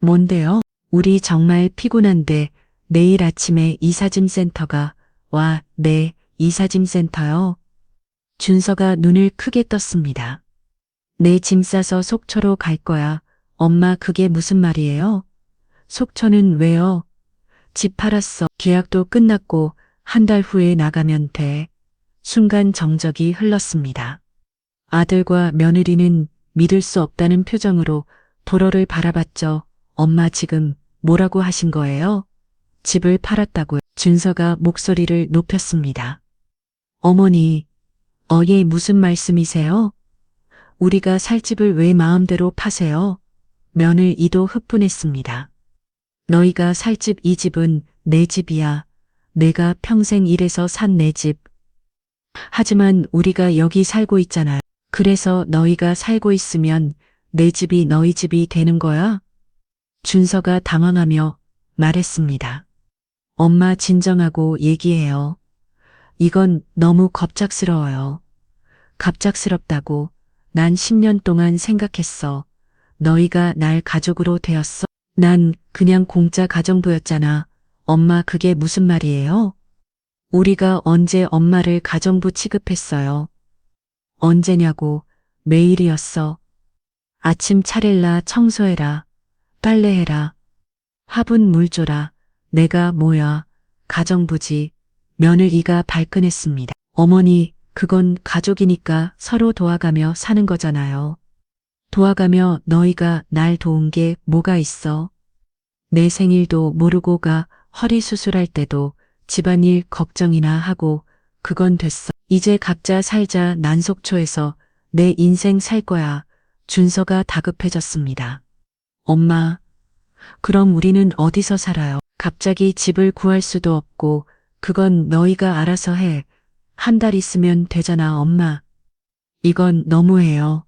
A: 뭔데요? 우리 정말 피곤한데 내일 아침에 이사짐센터가 와. 네, 이사짐센터요. 준서가 눈을 크게 떴습니다. 내 짐 싸서 속초로 갈 거야. 엄마, 그게 무슨 말이에요? 속초는 왜요? 집 팔았어. 계약도 끝났고 한 달 후에 나가면 돼. 순간 정적이 흘렀습니다. 아들과 며느리는 믿을 수 없다는 표정으로 도로를 바라봤죠. 엄마, 지금 뭐라고 하신 거예요? 집을 팔았다고요. 준서가 목소리를 높였습니다. 어머니, 예, 무슨 말씀이세요? 우리가 살 집을 왜 마음대로 파세요? 며느리도 흥분했습니다. 너희가 살 집, 이 집은 내 집이야. 내가 평생 일해서 산 내 집. 하지만 우리가 여기 살고 있잖아. 그래서 너희가 살고 있으면 내 집이 너희 집이 되는 거야? 준서가 당황하며 말했습니다. 엄마, 진정하고 얘기해요. 이건 너무 갑작스러워요. 갑작스럽다고. 난 10년 동안 생각했어. 너희가 날 가족으로 되었어. 난 그냥 공짜 가정부였잖아. 엄마, 그게 무슨 말이에요? 우리가 언제 엄마를 가정부 취급했어요? 언제냐고. 매일이었어. 아침 차릴라, 청소해라, 빨래해라, 화분 물 줘라. 내가 뭐야, 가정부지. 며느리가 발끈했습니다. 어머니, 그건 가족이니까 서로 도와가며 사는 거잖아요. 도와가며 너희가 날 도운 게 뭐가 있어? 내 생일도 모르고 가. 허리 수술할 때도 집안일 걱정이나 하고. 그건 됐어. 이제 각자 살자. 난 속초에서 내 인생 살 거야. 준서가 다급해졌습니다. 엄마, 그럼 우리는 어디서 살아요? 갑자기 집을 구할 수도 없고. 그건 너희가 알아서 해. 한 달 있으면 되잖아. 엄마, 이건 너무해요.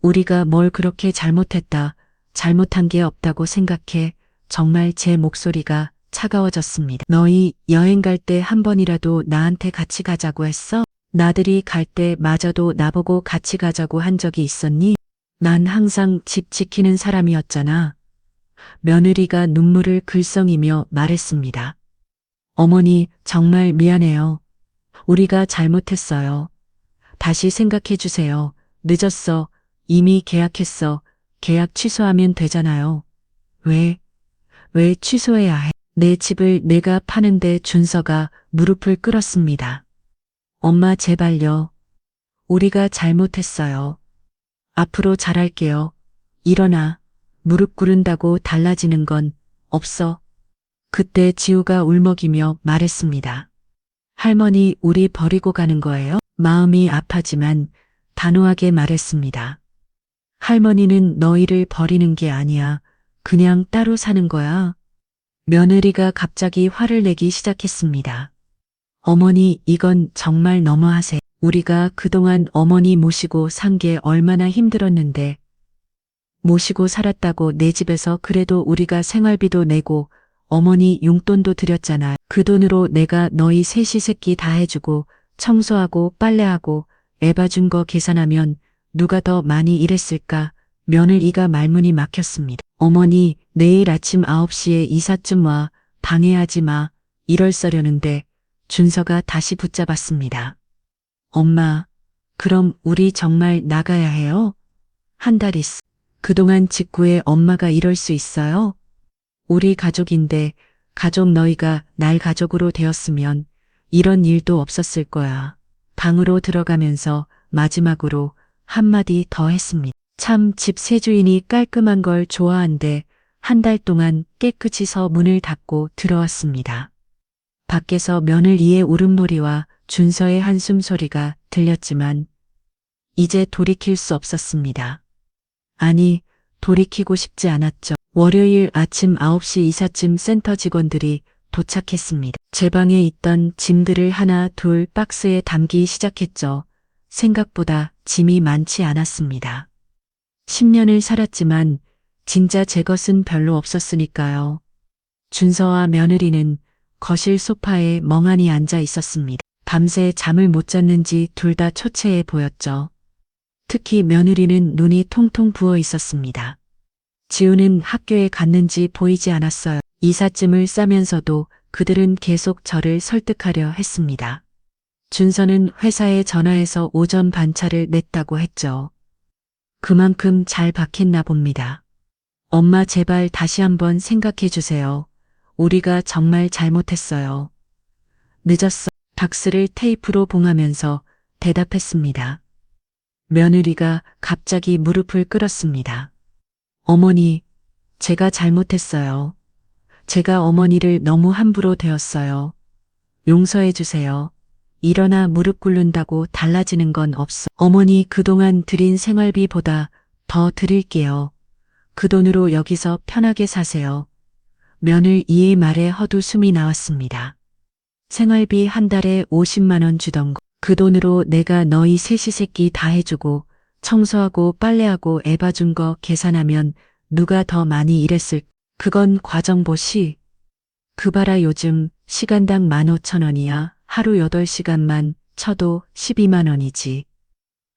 A: 우리가 뭘 그렇게 잘못했다. 잘못한 게 없다고 생각해. 정말. 제 목소리가 차가워졌습니다. 너희 여행 갈 때 한 번이라도 나한테 같이 가자고 했어? 나들이 갈 때 마저도 나보고 같이 가자고 한 적이 있었니? 난 항상 집 지키는 사람이었잖아. 며느리가 눈물을 글썽이며 말했습니다. 어머니, 정말 미안해요. 우리가 잘못했어요. 다시 생각해 주세요. 늦었어. 이미 계약했어. 계약 취소하면 되잖아요. 왜 취소해야 해? 내 집을 내가 파는데. 준서가 무릎을 꿇었습니다. 엄마, 제발요. 우리가 잘못했어요. 앞으로 잘할게요. 일어나. 무릎 꿇은다고 달라지는 건 없어. 그때 지우가 울먹이며 말했습니다. 할머니, 우리 버리고 가는 거예요? 마음이 아파지만 단호하게 말했습니다. 할머니는 너희를 버리는 게 아니야. 그냥 따로 사는 거야. 며느리가 갑자기 화를 내기 시작했습니다. 어머니, 이건 정말 너무하세요. 우리가 그동안 어머니 모시고 산 게 얼마나 힘들었는데 모시고 살았다고 내 집에서 그래도 우리가 생활비도 내고 어머니 용돈도 드렸잖아. 그 돈으로 내가 너희 셋이 새끼 다 해주고 청소하고 빨래하고 애 봐준 거 계산하면 누가 더 많이 일했을까? 며느리가 말문이 막혔습니다. 어머니 내일 아침 9시에 이삿짐 와. 방해하지 마. 이럴싸려는데 준서가 다시 붙잡았습니다. 엄마, 그럼 우리 정말 나가야 해요? 한 달 있어. 그동안 직구에 엄마가 이럴 수 있어요? 우리 가족인데 가족 너희가 날 가족으로 되었으면 이런 일도 없었을 거야. 방으로 들어가면서 마지막으로 한마디 더 했습니다. 참 집 세주인이 깔끔한 걸 좋아한대. 한 달 동안 깨끗이 서 문을 닫고 들어왔습니다. 밖에서 며느리의 울음소리와 준서의 한숨 소리가 들렸지만 이제 돌이킬 수 없었습니다. 아니, 돌이키고 싶지 않았죠. 월요일 아침 9시 이삿짐 센터 직원들이 도착했습니다. 제 방에 있던 짐들을 하나 둘 박스에 담기 시작했죠. 생각보다 짐이 많지 않았습니다. 10년을 살았지만 진짜 제 것은 별로 없었으니까요. 준서와 며느리는 거실 소파에 멍하니 앉아 있었습니다. 밤새 잠을 못 잤는지 둘 다 초췌해 보였죠. 특히 며느리는 눈이 통통 부어 있었습니다. 지우는 학교에 갔는지 보이지 않았어요. 이삿짐을 싸면서도 그들은 계속 저를 설득하려 했습니다. 준서는 회사에 전화해서 오전 반차를 냈다고 했죠. 그만큼 잘 박혔나 봅니다. 엄마 제발 다시 한번 생각해 주세요. 우리가 정말 잘못했어요. 늦었어. 박스를 테이프로 봉하면서 대답했습니다. 며느리가 갑자기 무릎을 꿇었습니다. 어머니, 제가 잘못했어요. 제가 어머니를 너무 함부로 대었어요. 용서해 주세요. 일어나 무릎 꿇는다고 달라지는 건 없어. 어머니 그동안 드린 생활비보다 더 드릴게요. 그 돈으로 여기서 편하게 사세요. 며느리의 말에 헛웃음이 나왔습니다. 생활비 한 달에 50만 원 주던 거. 그 돈으로 내가 너희 셋이 새끼 다 해주고 청소하고 빨래하고 애 봐준 거 계산하면 누가 더 많이 일했을. 그건 과정보시. 그 봐라 요즘 시간당 15,000원이야. 하루 8시간만 쳐도 12만 원이지.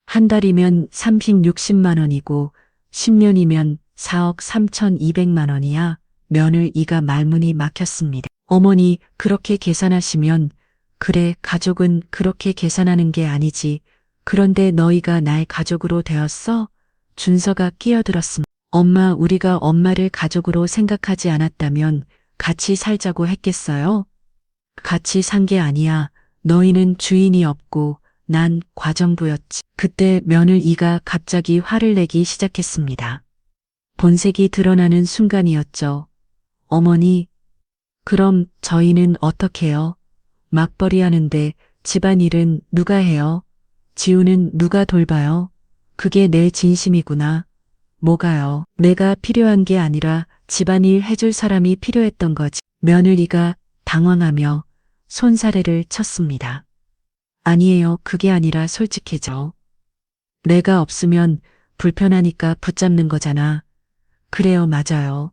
A: 한 달이면 360만 원이고 10년이면 4억 3,200만 원이야. 며느리가 말문이 막혔습니다. 어머니 그렇게 계산하시면 그래 가족은 그렇게 계산하는 게 아니지. 그런데 너희가 날 가족으로 되었어? 준서가 끼어들었습니다. 엄마 우리가 엄마를 가족으로 생각하지 않았다면 같이 살자고 했겠어요? 같이 산 게 아니야. 너희는 주인이 없고 난 과정부였지. 그때 며느리가 갑자기 화를 내기 시작했습니다. 본색이 드러나는 순간이었죠. 어머니, 그럼 저희는 어떡해요? 맞벌이 하는데 집안일은 누가 해요? 지우는 누가 돌봐요? 그게 내 진심이구나. 뭐가요? 내가 필요한 게 아니라 집안일 해줄 사람이 필요했던 거지. 며느리가 당황하며 손사래를 쳤습니다. 아니에요. 그게 아니라 솔직해져. 내가 없으면 불편하니까 붙잡는 거잖아. 그래요. 맞아요.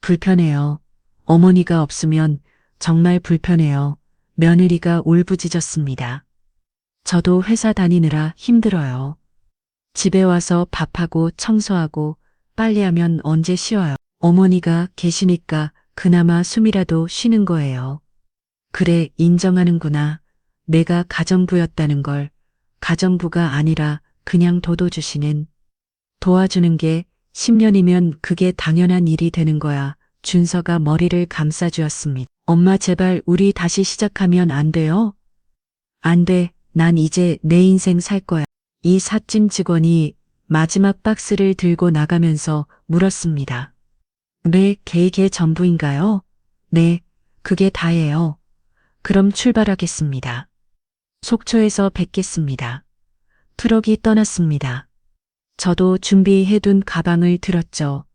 A: 불편해요. 어머니가 없으면 정말 불편해요. 며느리가 울부짖었습니다. 저도 회사 다니느라 힘들어요. 집에 와서 밥하고 청소하고 빨래하면 언제 쉬어요. 어머니가 계시니까 그나마 숨이라도 쉬는 거예요. 그래, 인정하는구나. 내가 가정부였다는 걸. 가정부가 아니라 그냥 도와주시는. 도와주는 게 10년이면 그게 당연한 일이 되는 거야. 준서가 머리를 감싸주었습니다. 엄마 제발 우리 다시 시작하면 안 돼요? 안 돼. 난 이제 내 인생 살 거야. 이 삿짐 직원이 마지막 박스를 들고 나가면서 물었습니다. 네, 걔 전부인가요? 네, 그게 다예요. 그럼 출발하겠습니다. 속초에서 뵙겠습니다. 트럭이 떠났습니다. 저도 준비해둔 가방을 들었죠.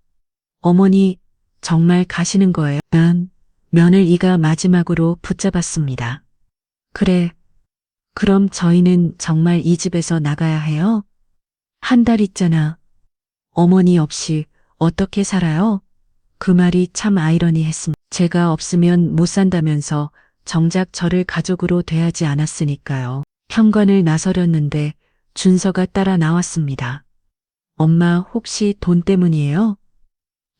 A: 어머니, 정말 가시는 거예요? 며느리가 마지막으로 붙잡았습니다. 그래, 그럼 저희는 정말 이 집에서 나가야 해요? 한 달 있잖아. 어머니 없이 어떻게 살아요? 그 말이 참 아이러니했습니다. 제가 없으면 못 산다면서 정작 저를 가족으로 대하지 않았으니까요. 현관을 나서렸는데 준서가 따라 나왔습니다. 엄마 혹시 돈 때문이에요?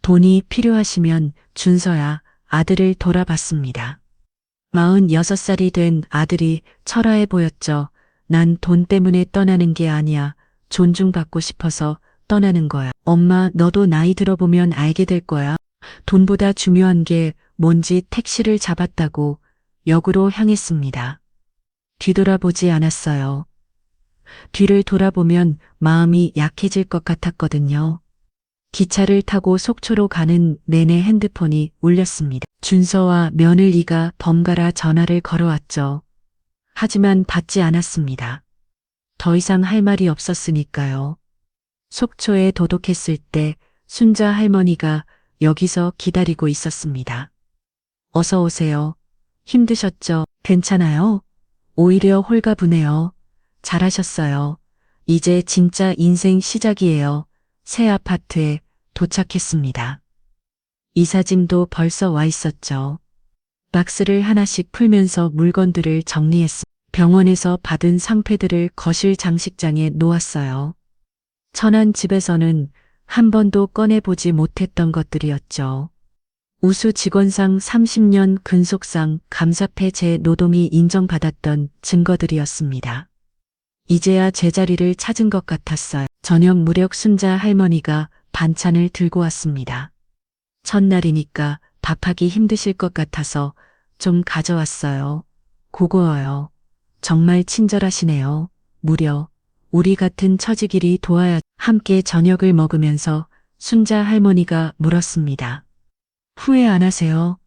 A: 돈이 필요하시면 준서야 아들을 돌아봤습니다. 46살이 된 아들이 철화해 보였죠. 난 돈 때문에 떠나는 게 아니야. 존중받고 싶어서 떠나는 거야. 엄마, 너도 나이 들어보면 알게 될 거야. 돈보다 중요한 게 뭔지. 택시를 잡았다고 역으로 향했습니다. 뒤돌아보지 않았어요. 뒤를 돌아보면 마음이 약해질 것 같았거든요. 기차를 타고 속초로 가는 내내 핸드폰이 울렸습니다. 준서와 며느리가 번갈아 전화를 걸어왔죠. 하지만 받지 않았습니다. 더 이상 할 말이 없었으니까요. 속초에 도독했을 때 순자 할머니가 여기서 기다리고 있었습니다. 어서 오세요. 힘드셨죠? 괜찮아요? 오히려 홀가분해요. 잘하셨어요. 이제 진짜 인생 시작이에요. 새 아파트에 도착했습니다. 이사짐도 벌써 와 있었죠. 박스를 하나씩 풀면서 물건들을 정리했습니다. 병원에서 받은 상패들을 거실 장식장에 놓았어요. 천안 집에서는 한 번도 꺼내보지 못했던 것들이었죠. 우수 직원상 30년 근속상 감사패 제 노동이 인정받았던 증거들이었습니다. 이제야 제자리를 찾은 것 같았어요. 저녁 무렵 순자 할머니가 반찬을 들고 왔습니다. 첫날이니까 밥하기 힘드실 것 같아서 좀 가져왔어요. 고고워요. 정말 친절하시네요. 무려 우리 같은 처지끼리 도와야. 함께 저녁을 먹으면서 순자 할머니가 물었습니다. 후회 안 하세요?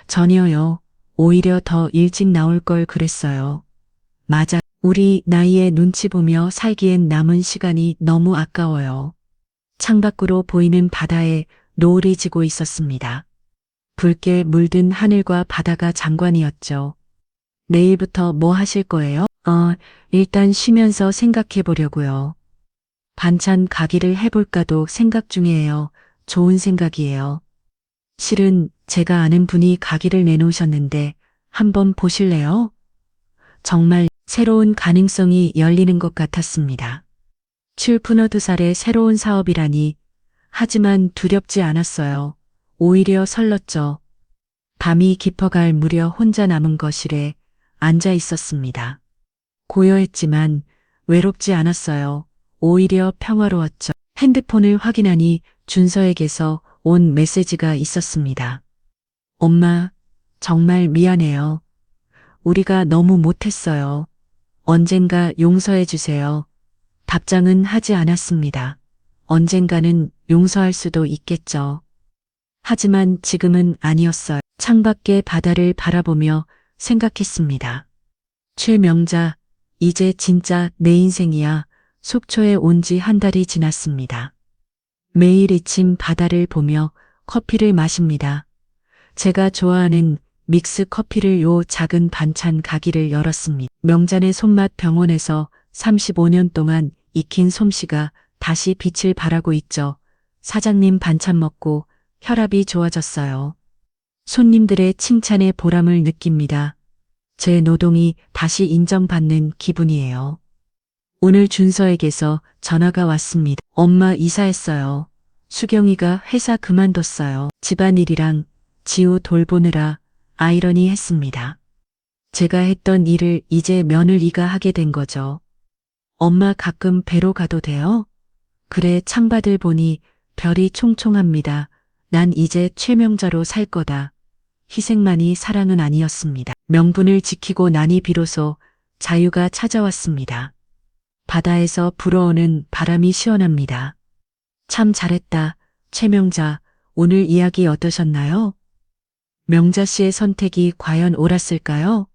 A: 전혀요. 오히려 더 일찍 나올 걸 그랬어요. 맞아. 우리 나이에 눈치 보며 살기엔 남은 시간이 너무 아까워요. 창밖으로 보이는 바다에 노을이 지고 있었습니다. 붉게 물든 하늘과 바다가 장관이었죠. 내일부터 뭐 하실 거예요? 일단 쉬면서 생각해 보려고요. 반찬 가기를 해볼까도 생각 중이에요. 좋은 생각이에요. 실은 제가 아는 분이 가기를 내놓으셨는데 한번 보실래요? 정말 새로운 가능성이 열리는 것 같았습니다. 출푸너드살의 새로운 사업이라니. 하지만 두렵지 않았어요. 오히려 설렜죠. 밤이 깊어갈 무렵 혼자 남은 거실에 앉아 있었습니다. 고요했지만 외롭지 않았어요. 오히려 평화로웠죠. 핸드폰을 확인하니 준서에게서 온 메시지가 있었습니다. 엄마, 정말 미안해요. 우리가 너무 못했어요. 언젠가 용서해 주세요. 답장은 하지 않았습니다. 언젠가는 용서할 수도 있겠죠. 하지만 지금은 아니었어요. 창밖의 바다를 바라보며 생각했습니다. 최명자, 이제 진짜 내 인생이야. 속초에 온 지 한 달이 지났습니다. 매일 아침 바다를 보며 커피를 마십니다. 제가 좋아하는 믹스 커피를 요 작은 반찬 가게를 열었습니다. 명잔의 손맛 병원에서 35년 동안 익힌 솜씨가 다시 빛을 발하고 있죠. 사장님 반찬 먹고 혈압이 좋아졌어요. 손님들의 칭찬에 보람을 느낍니다. 제 노동이 다시 인정받는 기분이에요. 오늘 준서에게서 전화가 왔습니다. 엄마 이사했어요. 수경이가 회사 그만뒀어요. 집안일이랑 지우 돌보느라 아이러니했습니다. 제가 했던 일을 이제 며느리가 하게 된 거죠. 엄마 가끔 뵈러 가도 돼요? 그래, 창밖을 보니 별이 총총합니다. 난 이제 최명자로 살 거다. 희생만이 사랑은 아니었습니다. 명분을 지키고 나니 비로소 자유가 찾아왔습니다. 바다에서 불어오는 바람이 시원합니다. 참 잘했다. 최명자, 오늘 이야기 어떠셨나요? 명자 씨의 선택이 과연 옳았을까요?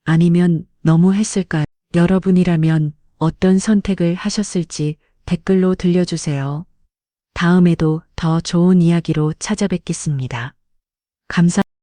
A: 아니면 너무했을까요? 여러분이라면 어떤 선택을 하셨을지 댓글로 들려주세요. 다음에도 더 좋은 이야기로 찾아뵙겠습니다. 감사합니다.